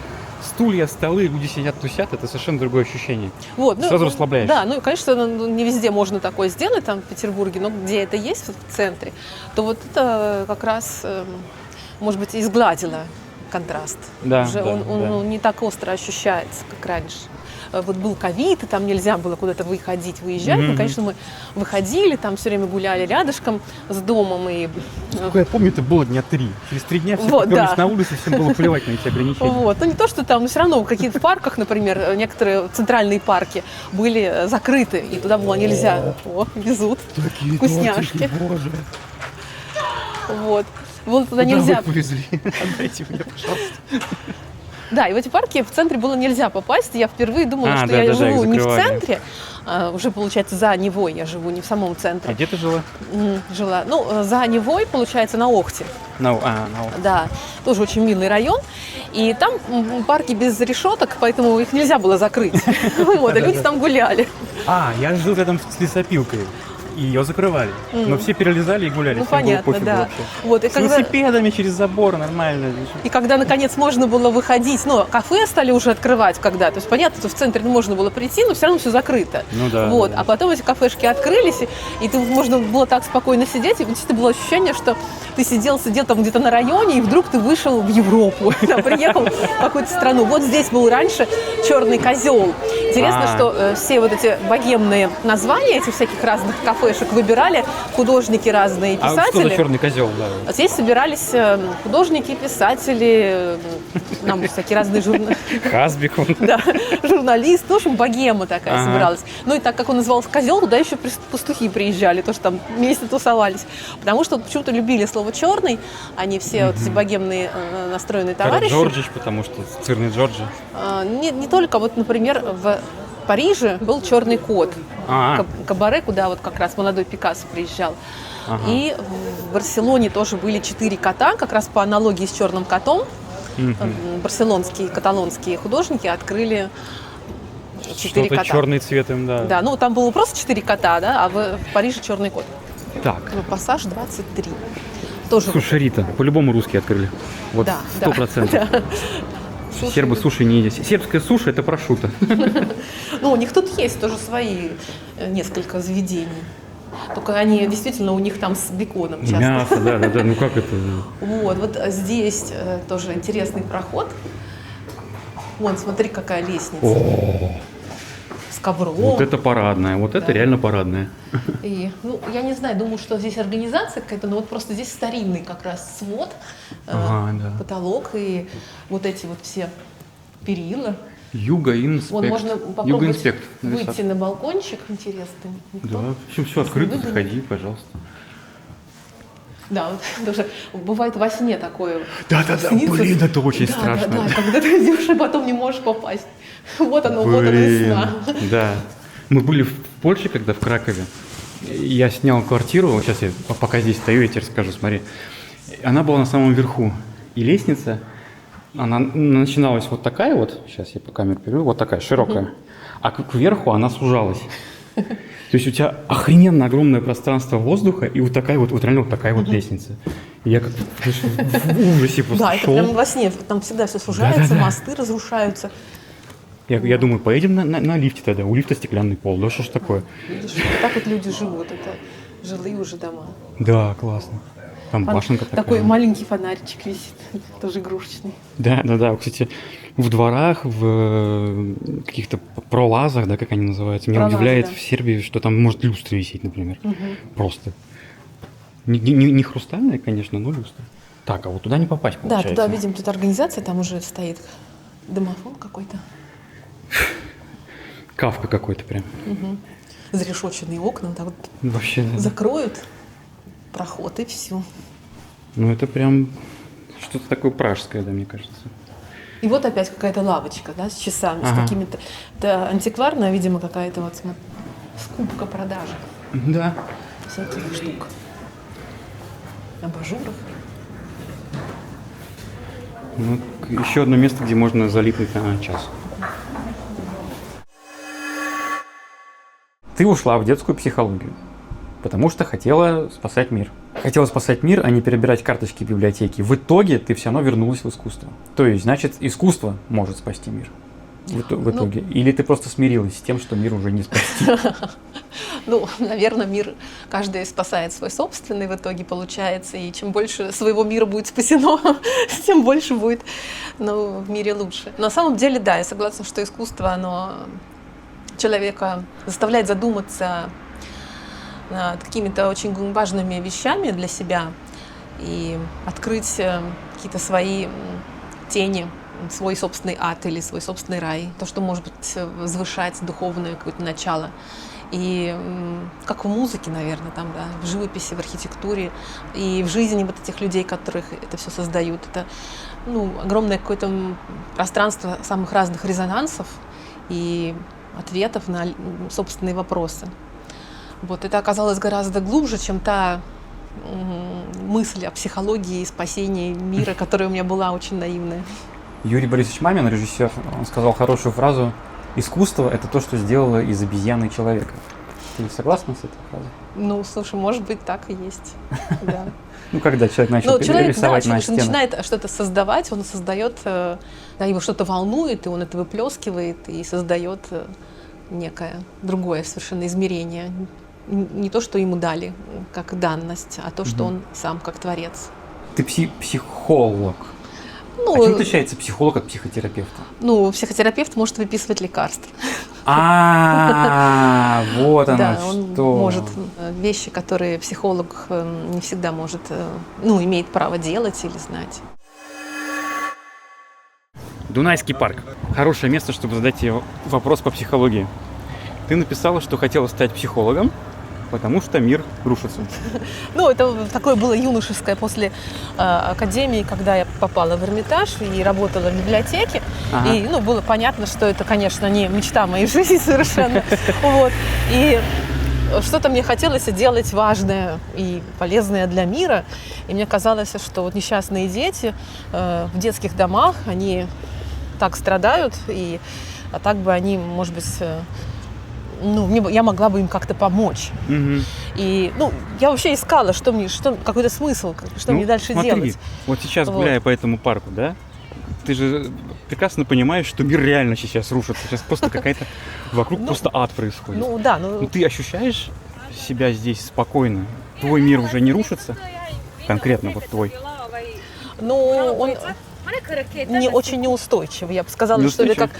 стулья, столы, люди сидят, тусят, это совершенно другое ощущение. Вот, Сразу расслабляешься. Да, ну, конечно, не везде можно такое сделать, там, в Петербурге, но где это есть, вот, в центре, то вот это как раз, может быть, изгладило контраст. Да, Уже да, он не так остро ощущается, как раньше. Вот был ковид, и там нельзя было куда-то выходить, выезжать. Ну, конечно, мы выходили, там все время гуляли рядышком с домом. И Сколько я помню, это было дня 3. Через 3 дня все Вот, поперлись да. на улицу, всем было плевать на эти ограничения. вот. Ну, не то, что там, но все равно в каких-то парках, например, некоторые центральные парки были закрыты, и туда было нельзя. О, везут Такие вкусняшки. тортики, боже. Вот. Вот туда Куда нельзя. вы повезли? Отдайте мне, пожалуйста. Да, и в эти парки в центре было нельзя попасть. Я впервые думала, что да, я да, живу их не в закрывали. центре, уже, получается, за Невой я живу, не в самом А центре. где ты жила? Жила. Ну, за Невой, получается, на Охте. На Охте. Да, тоже очень милый район. И там парки без решеток, поэтому их нельзя было закрыть. Вот, а люди там гуляли. Я жил рядом с лесопилкой. И ее закрывали. Но все перелезали и гуляли. Ну, всем было понятно, пофигу да. вообще. Вот, и С когда... велосипедами через забор нормально. И когда, наконец, можно было выходить, ну, кафе стали уже открывать когда, то есть, понятно, что в центре можно было прийти, но все равно все закрыто. Ну да, Вот, да. а потом эти кафешки открылись, и ты, можно было так спокойно сидеть, и действительно было ощущение, что ты сидел там где-то на районе, и вдруг ты вышел в Европу, там, приехал в какую-то страну. Вот здесь был раньше «Черный козел». Интересно, что все вот эти богемные названия этих всяких разных кафешек выбирали художники разные, А что за писатели. черный козел? Да. А здесь собирались художники, писатели, нам всякие разные Хазбик. да, журналисты. В общем, богема такая собиралась. Ну и так как он назывался «Козел», туда еще пастухи приезжали, тоже там вместе тусовались. Потому что почему-то любили слово «черный», они все вот эти богемные настроенные товарищи. Джорджич, потому что сырный Джорджи. Не только, вот, например, в Париже был «Черный кот», кабаре, куда вот как раз молодой Пикассо приезжал. И в Барселоне тоже были 4 кота, как раз по аналогии с «Черным котом». Барселонские, каталонские художники открыли 4 кота. Черный цвет им, да. Да, ну там было просто 4 кота, да, а в Париже «Черный кот». Так. Ну, «Пассаж 23». Тоже. Слушай, Рита, по-любому русские открыли. Вот Да, 100%. да. Сербы суши не едят. Сербская суши – это прошутто. Ну, у них тут есть тоже свои несколько заведений. Только они действительно у них там с беконом часто. Мясо, да. Ну как это? Вот здесь тоже интересный проход. Вон, смотри, какая лестница. С ковром. Вот это парадная, вот это реально парадная. И, ну, я не знаю, думаю, что здесь организация какая-то, но вот просто здесь старинный как раз свод, Да. потолок и вот эти вот все перила. Юго-инспект. Вон можно попробовать Юго-инспект. выйти на балкончик, интересный. Да, в общем, все открыто, заходи, пожалуйста. Да, вот тоже бывает во сне такое. Да, снится. блин, это очень Да, страшно. Да, когда ты идешь и потом не можешь попасть. Вот оно из сна. Да. Мы были в Польше, когда в Кракове. Я снял квартиру, вот сейчас я пока здесь стою, я тебе расскажу, смотри. Она была на самом верху. И лестница, она начиналась вот такая вот, сейчас я по камере переведу, вот такая широкая. А кверху она сужалась. То есть у тебя охрененно огромное пространство воздуха и вот такая вот реально вот такая вот лестница. И я как в ужасе просто Да, это шел. прямо во сне. Там всегда все сужается, Да-да-да. мосты разрушаются. Я думаю, поедем на лифте тогда. У лифта стеклянный пол. Да что ж такое? Видишь, вот так вот люди живут. Это жилые уже дома. Да, классно. Там башенка такая. Такой маленький фонаричек висит, тоже игрушечный. Да. Кстати, в дворах, в каких-то пролазах, да, как они называются, меня Пролазы, удивляет да. в Сербии, что там может люстра висеть, например. Просто. Не хрустальная, конечно, но люстра. Так, а вот туда не попасть, Да, получается. туда, видим, тут организация, там уже стоит домофон какой-то. Кавка какой-то прям. Зарешоченные окна, так вот Вообще, да. закроют проход и все. Ну, это прям что-то такое пражское, да, мне кажется. И вот опять какая-то лавочка, да, с часами, с Ага. какими-то... Это антикварная, видимо, какая-то вот скупка продажи Да. всяких штук. Абажуров. Ну, еще одно место, где можно залипнуть на час. Ты ушла в детскую психологию, потому что хотела спасать мир. Хотела спасать мир, а не перебирать карточки в библиотеке. В итоге ты все равно вернулась в искусство. То есть, значит, искусство может спасти мир. В итоге. Или ты просто смирилась с тем, что мир уже не спасти. Ну, наверное, мир каждый спасает свой собственный в итоге получается. И чем больше своего мира будет спасено, тем больше будет в мире лучше. На самом деле, да, я согласна, что искусство, оно человека заставляет задуматься над какими-то очень важными вещами для себя и открыть какие-то свои тени, свой собственный ад или свой собственный рай, то, что может быть возвышать духовное какое-то начало. И как в музыке, наверное, там, да, в живописи, в архитектуре и в жизни вот этих людей, которых это все создают. Это огромное какое-то пространство самых разных резонансов и ответов на собственные вопросы. Вот, это оказалось гораздо глубже, чем та мысль о психологии и спасении мира, которая у меня была очень наивная. Юрий Борисович Мамин, режиссер, он сказал хорошую фразу: «Искусство – это то, что сделало из обезьяны человека». Ты согласна с этой фразой? Ну, слушай, может быть, так и есть. Да. Ну, когда человек начал Человек, рисовать на человек стенах. начинает что-то создавать, он создает, его что-то волнует, и он это выплескивает и создает некое другое совершенно измерение. Не то, что ему дали как данность, а то, что он сам как творец. Ты психолог. Ну, А чем отличается психолог от психотерапевта? Психотерапевт может выписывать лекарства. Вот оно Да, он что. может вещи, которые психолог не всегда может, имеет право делать или знать. Дунайский парк. Хорошее место, чтобы задать тебе вопрос по психологии. Ты написала, что хотела стать психологом, потому что мир рушится. Это такое было юношеское после академии, когда я попала в Эрмитаж и работала в библиотеке. Ага. И было понятно, что это, конечно, не мечта моей жизни совершенно. Вот. И что-то мне хотелось делать важное и полезное для мира. И мне казалось, что вот несчастные дети в детских домах, они так страдают, а так бы они, может быть, я могла бы им как-то помочь. Угу. И, я вообще искала, какой-то смысл, что мне дальше смотри, делать. Вот сейчас, гуляя по этому парку, да, ты же прекрасно понимаешь, что мир реально сейчас рушится. Сейчас просто какая-то вокруг просто ад происходит. Ты ощущаешь себя здесь спокойно? Твой мир уже не рушится? Конкретно вот твой. Он не очень неустойчив. Я бы сказала, что это как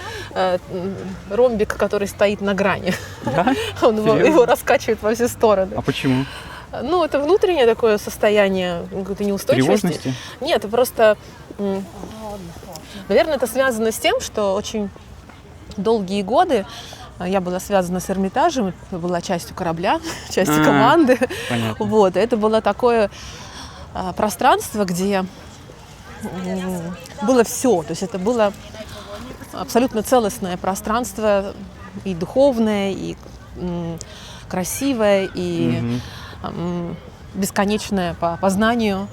ромбик, который стоит на грани. Да? Он его раскачивает во все стороны. А почему? Это внутреннее такое состояние какой-то неустойчивости. Тревожности? Нет, это просто... Наверное, это связано с тем, что очень долгие годы я была связана с Эрмитажем, была частью корабля, частью команды. Понятно. Вот, это было такое пространство, где было все. То есть это было абсолютно целостное пространство, и духовное, и красивое, и бесконечное по познанию.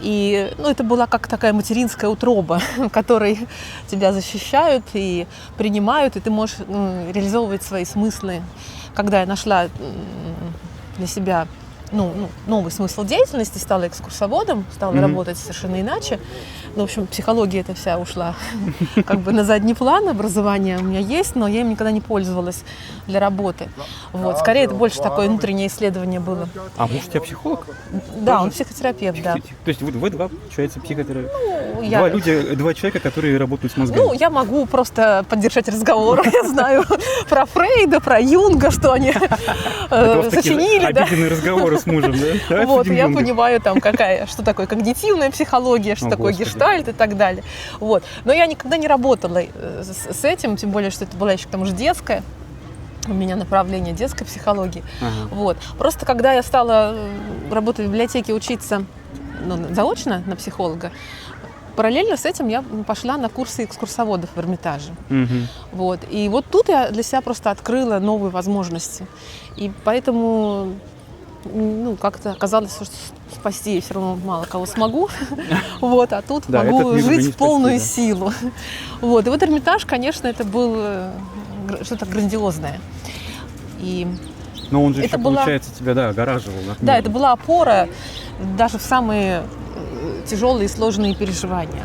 И это была как такая материнская утроба, в которой тебя защищают и принимают, и ты можешь реализовывать свои смыслы. Когда я нашла для себя новый смысл деятельности, стала экскурсоводом, стала работать совершенно иначе. В общем, психология эта вся ушла как бы на задний план. Образование у меня есть, но я им никогда не пользовалась для работы. Вот. Скорее, это больше такое внутреннее исследование было. А муж у тебя психолог? Да, он психотерапевт, да. То есть вы два, получается, психотерапевт? Я- Два человека, которые работают с мозгами. Я могу просто поддержать разговор. Я знаю про Фрейда, про Юнга, что они Это у вас такие сочинили. Да. обиденные разговоры с мужем, да? Давай Вот, обсудим я Юнга. понимаю, что такое когнитивная психология, что О, такое Господи. гештальт и так далее. Вот. Но я никогда не работала с этим, тем более, что это была еще к тому же детская. У меня направление детской психологии. Ага. Вот. Просто когда я стала работать в библиотеке, учиться заочно на психолога, параллельно с этим я пошла на курсы экскурсоводов в Эрмитаже. Мгм. Вот. И вот тут я для себя просто открыла новые возможности. И поэтому как-то оказалось, что спасти я все равно мало кого смогу. Вот. А тут Да, могу этот мир уже не жить в полную спасти, силу. Вот. И вот Эрмитаж, конечно, это было что-то грандиозное. И Но он же Это еще, была- получается, тебя, огораживал от да, мира. это была опора даже в самые тяжелые и сложные переживания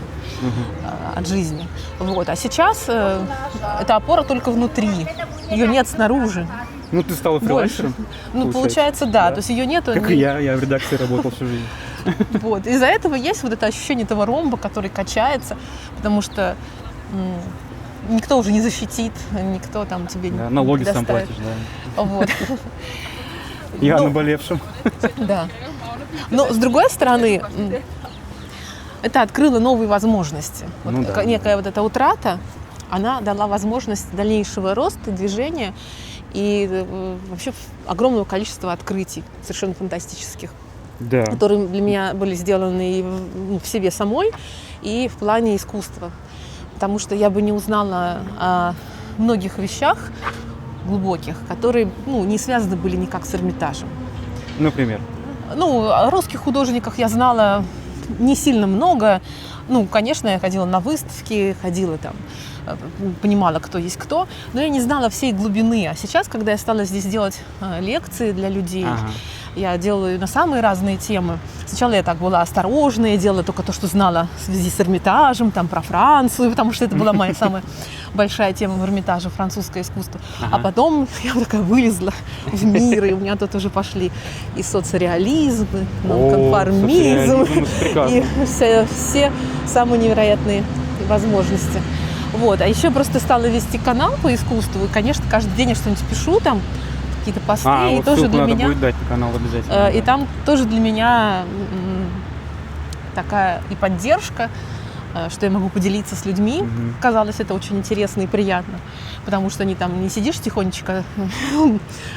от жизни. Вот. А сейчас эта опора только внутри, ее нет снаружи. Ну, ты стала Больше. фрилансером? Получается, да. То есть ее нету. Как и я в редакции работал всю жизнь. Вот. Из-за этого есть вот это ощущение этого ромба, который качается, потому что никто уже не защитит, никто там тебе Да, не налоги сам доставит. платишь, да. Вот. Я Ну, наболевшим. Да. Но, с другой стороны, это открыло новые возможности. Вот Ну да. некая вот эта утрата, она дала возможность дальнейшего роста, движения и вообще огромного количества открытий, совершенно фантастических, Да. которые для меня были сделаны и в себе самой, и в плане искусства. Потому что я бы не узнала о многих вещах глубоких, которые не связаны были никак с Эрмитажем. Например. О русских художниках я знала не сильно много. Конечно, я ходила на выставки, ходила там, понимала, кто есть кто, но я не знала всей глубины. А сейчас, когда я стала здесь делать лекции для людей, Ага. я делаю на самые разные темы. Сначала я так была осторожна, я делала только то, что знала в связи с Эрмитажем, там про Францию, потому что это была моя самая большая тема в Эрмитаже, французское искусство. А Ага. потом я такая вылезла в мир, и у меня тут уже пошли и соцреализм, и нонконформизм, соцреализм, это прекрасно. и все самые невероятные возможности. Вот. А еще просто стала вести канал по искусству, и, конечно, каждый день я что-нибудь пишу там, какие-то посты, и Вот тоже ссылку для надо меня... будет дать на канал обязательно. И там тоже для меня такая и поддержка, что я могу поделиться с людьми. Мгм. Казалось, это очень интересно и приятно, потому что не сидишь тихонечко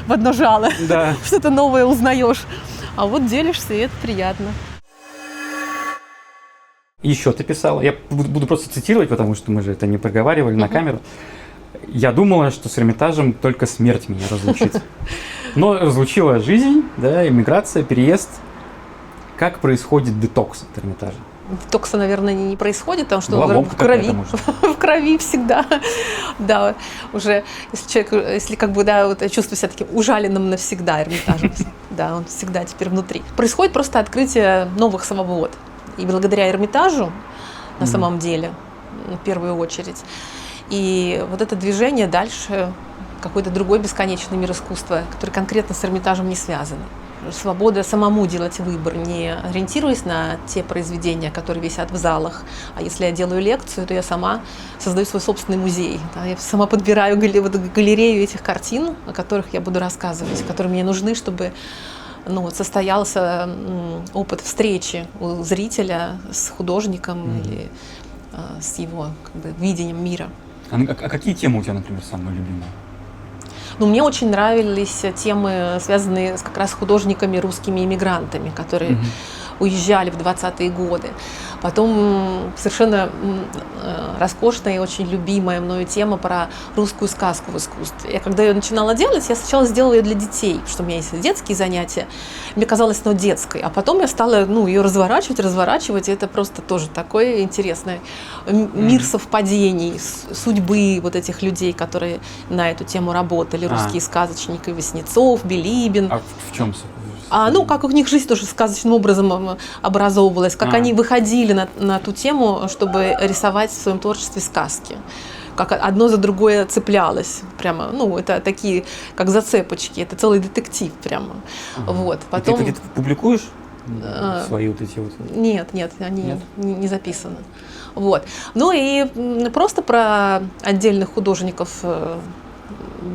в одно жало, Да. что-то новое узнаешь, а вот делишься, и это приятно. Еще ты писала, я буду просто цитировать, потому что мы же это не проговаривали на камеру. Я думала, что с Эрмитажем только смерть меня разлучит. Но разлучила жизнь, да, эмиграция, переезд. Как происходит детокс от Эрмитажа? Детокса, наверное, не происходит, потому что Была он ломка в крови, какая-то, может. в крови всегда. Да, уже, если как бы, да, вот я чувствую себя таким ужаленным навсегда Эрмитажем, да, он всегда теперь внутри. Происходит просто открытие новых свобод. И благодаря Эрмитажу, на самом деле, в первую очередь. И вот это движение дальше, какой-то другой бесконечный мир искусства, который конкретно с Эрмитажем не связан. Свобода самому делать выбор, не ориентируясь на те произведения, которые висят в залах. А если я делаю лекцию, то я сама создаю свой собственный музей. Да, я сама подбираю галерею этих картин, о которых я буду рассказывать, которые мне нужны, чтобы состоялся опыт встречи у зрителя с художником или с его видением мира. А какие темы у тебя, например, самые любимые? Мне очень нравились темы, связанные как раз с художниками, русскими иммигрантами, которые уезжали в 20-е годы. Потом совершенно роскошная и очень любимая мною тема про русскую сказку в искусстве. Я когда ее начинала делать, я сначала сделала ее для детей, потому что у меня есть детские занятия. Мне казалось, ну, детской. А потом я стала, ну, ее разворачивать, и это просто тоже такой интересный мир совпадений, судьбы вот этих людей, которые на эту тему работали, русские сказочники, Васнецов, Билибин. А в чем? Ну, как у них жизнь тоже сказочным образом образовывалась, как они выходили на ту тему, чтобы рисовать в своем творчестве сказки. Как одно за другое цеплялось. Прямо, ну, это такие, как зацепочки, это целый детектив прямо. Вот. Потом... И ты публикуешь свои вот эти вот? Нет, они не записаны. Вот. Ну и просто про отдельных художников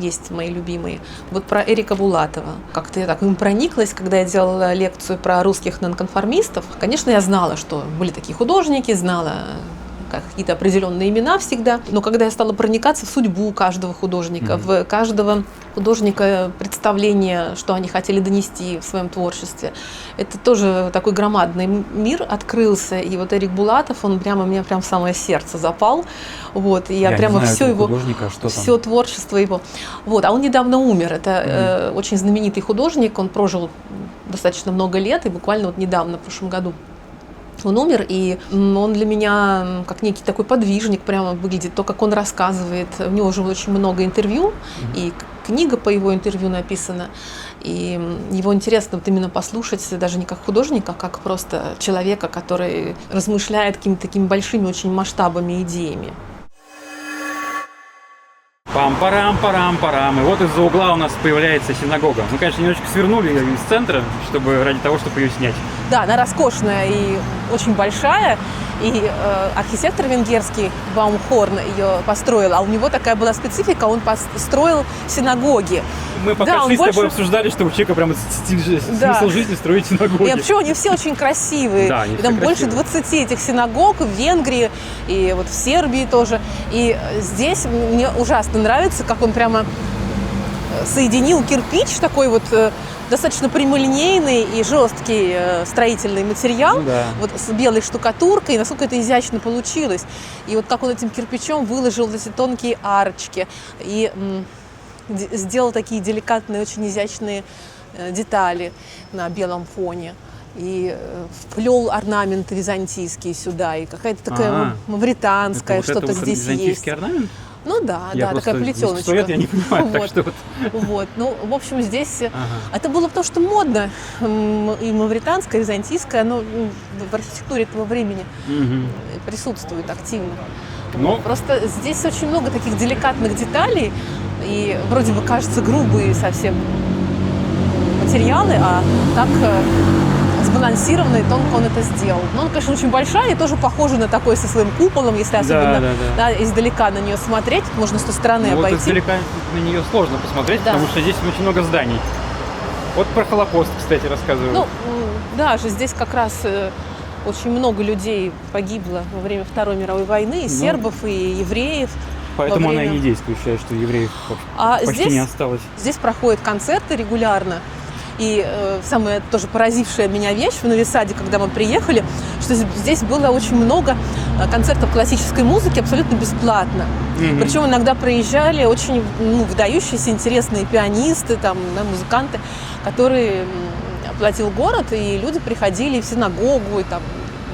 есть мои любимые. Вот про Эрика Булатова. Как-то я так им прониклась, когда я делала лекцию про русских нонконформистов. Конечно, я знала, что были такие художники, знала какие-то определенные имена всегда. Но когда я стала проникаться в судьбу каждого художника, в каждого художника представление, что они хотели донести в своем творчестве, это тоже такой громадный мир открылся. И вот Эрик Булатов, он мне прям в самое сердце запал. Вот, и я прямо все его, все творчество его. Вот, а он недавно умер. Это очень знаменитый художник. Он прожил достаточно много лет, и буквально вот недавно, в прошлом году, он умер, и он для меня как некий такой подвижник прямо выглядит, то, как он рассказывает. У него уже очень много интервью, и книга по его интервью написана. И его интересно вот именно послушать даже не как художника, а как просто человека, который размышляет какими-то такими большими очень масштабами, идеями. Пам-парам-парам-парам. И вот из-за угла у нас появляется синагога. Мы, конечно, немножечко свернули ее из центра, ради того, чтобы ее снять. Да, она роскошная и очень большая. И архитектор венгерский Баумхорн ее построил. А у него такая была специфика, он построил синагоги. Мы пока шли с тобой обсуждали, что у человека прямо смысл жизни строить синагоги. И вообще они все очень красивые. Да, они там все больше красивые. 20 этих синагог в Венгрии и вот в Сербии тоже. И здесь мне ужасно нравится, как он прямо соединил кирпич, такой вот достаточно прямолинейный и жесткий строительный материал, вот с белой штукатуркой, насколько это изящно получилось. И вот как он этим кирпичом выложил эти тонкие арочки и сделал такие деликатные, очень изящные детали на белом фоне. И вплел орнаменты византийские сюда, и какая-то такая мавританская, что-то вот здесь есть. Орнамент? Ну да, такая плетеночка. 100 лет я не понимаю, вот. Так что вот. Ну, в общем, здесь это было потому, что модно, и мавританское, и византийское, оно в архитектуре этого времени присутствует активно. Но... Просто здесь очень много таких деликатных деталей, и вроде бы кажется грубые совсем материалы, а так сбалансированно и тонко он это сделал. Но он, конечно, очень большая и тоже похожа на такой со своим куполом, если особенно издалека на нее смотреть, можно с той стороны обойти. Вот издалека на нее сложно посмотреть, потому что здесь очень много зданий. Вот про Холокост, кстати, рассказываю. Ну, да, же здесь как раз очень много людей погибло во время Второй мировой войны, и сербов, и евреев. Поэтому она и не действует, считаю, что евреев почти не осталось. Здесь проходят концерты регулярно. И самая тоже поразившая меня вещь в Нови Саде, когда мы приехали, что здесь было очень много концертов классической музыки абсолютно бесплатно. Причем иногда проезжали очень выдающиеся, интересные пианисты, музыканты, которые платил город, и люди приходили в синагогу, и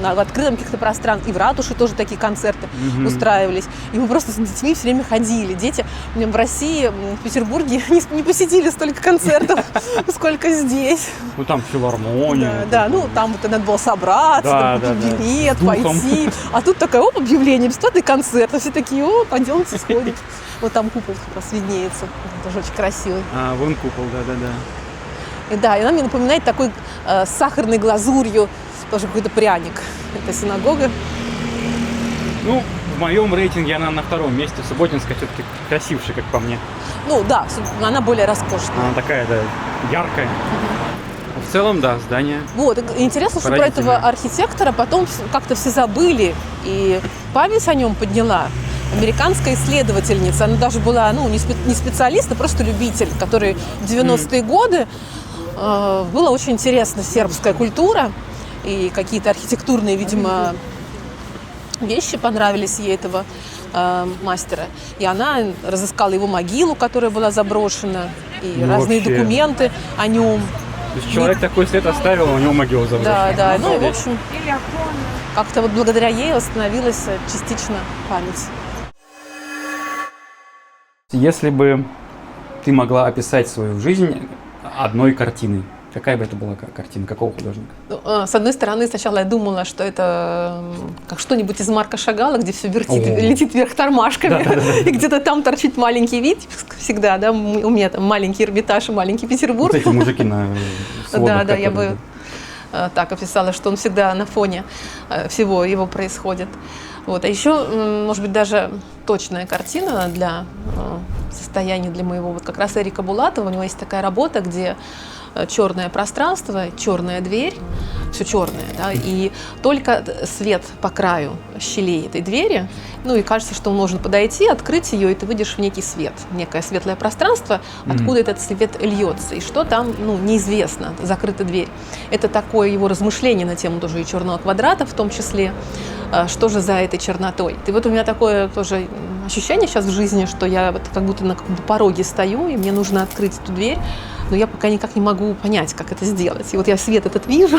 в открытом каких-то пространствах, и в ратуше тоже такие концерты устраивались. И мы просто с детьми все время ходили. Дети в России, в Петербурге не посетили столько концертов, сколько здесь. Ну там филармония. Да, там вот надо было собраться, купить билет, пойти. А тут такое, объявление, бесплатный концерт. А все такие, пойдемте сходим. Вот там купол как раз виднеется, тоже очень красивый. Вон купол, да. И она мне напоминает такой с сахарной глазурью, тоже какой-то пряник. Это синагога. Ну, в моем рейтинге она на втором месте. Субботинская все-таки красившая, как по мне. Ну да, она более роскошная. Она такая, яркая. В целом, здание. Вот, интересно, что про этого архитектора потом как-то все забыли. И память о нем подняла американская исследовательница. Она даже была, не специалист, а просто любитель, который в 90-е годы была очень интересна сербская культура. И какие-то архитектурные, видимо, вещи понравились ей этого мастера. И она разыскала его могилу, которая была заброшена, и Ну, разные вообще. документы о нем. То есть человек такой след оставил, а у него могила заброшена. Да, да. Ну, в общем, как-то вот благодаря ей восстановилась частично память. Если бы ты могла описать свою жизнь одной картиной, какая бы это была картина, какого художника? Ну, с одной стороны, сначала я думала, что это как что-нибудь из Марка Шагала, где все летит вверх тормашками, и где-то там торчит маленький Витебск всегда, да, у меня там маленький Эрмитаж и маленький Петербург. Вот эти мужики на сводах. Да, я которые- бы так описала, что он всегда на фоне всего его происходит. Вот. А еще, может быть, даже точная картина для состояния для моего, вот как раз Эрика Булатова, у него есть такая работа, где черное пространство, черная дверь, все черное, да, и только свет по краю щелей этой двери, ну и кажется, что можно подойти, открыть ее, и ты выйдешь в некий свет, некое светлое пространство, откуда этот свет льется, и что там, ну, неизвестно, закрыта дверь. Это такое его размышление на тему тоже и черного квадрата в том числе, что же за этой чернотой. И вот у меня такое тоже ощущение сейчас в жизни, что я вот как будто на каком-то пороге стою, и мне нужно открыть эту дверь, но я пока никак не могу понять, как это сделать. И вот я свет этот вижу,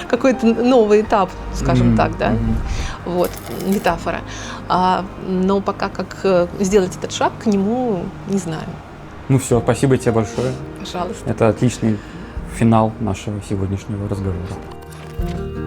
какой-то новый этап, скажем так, да, вот, метафора. Но пока как сделать этот шаг к нему, не знаю. Ну все, спасибо тебе большое. Пожалуйста. Это отличный финал нашего сегодняшнего разговора.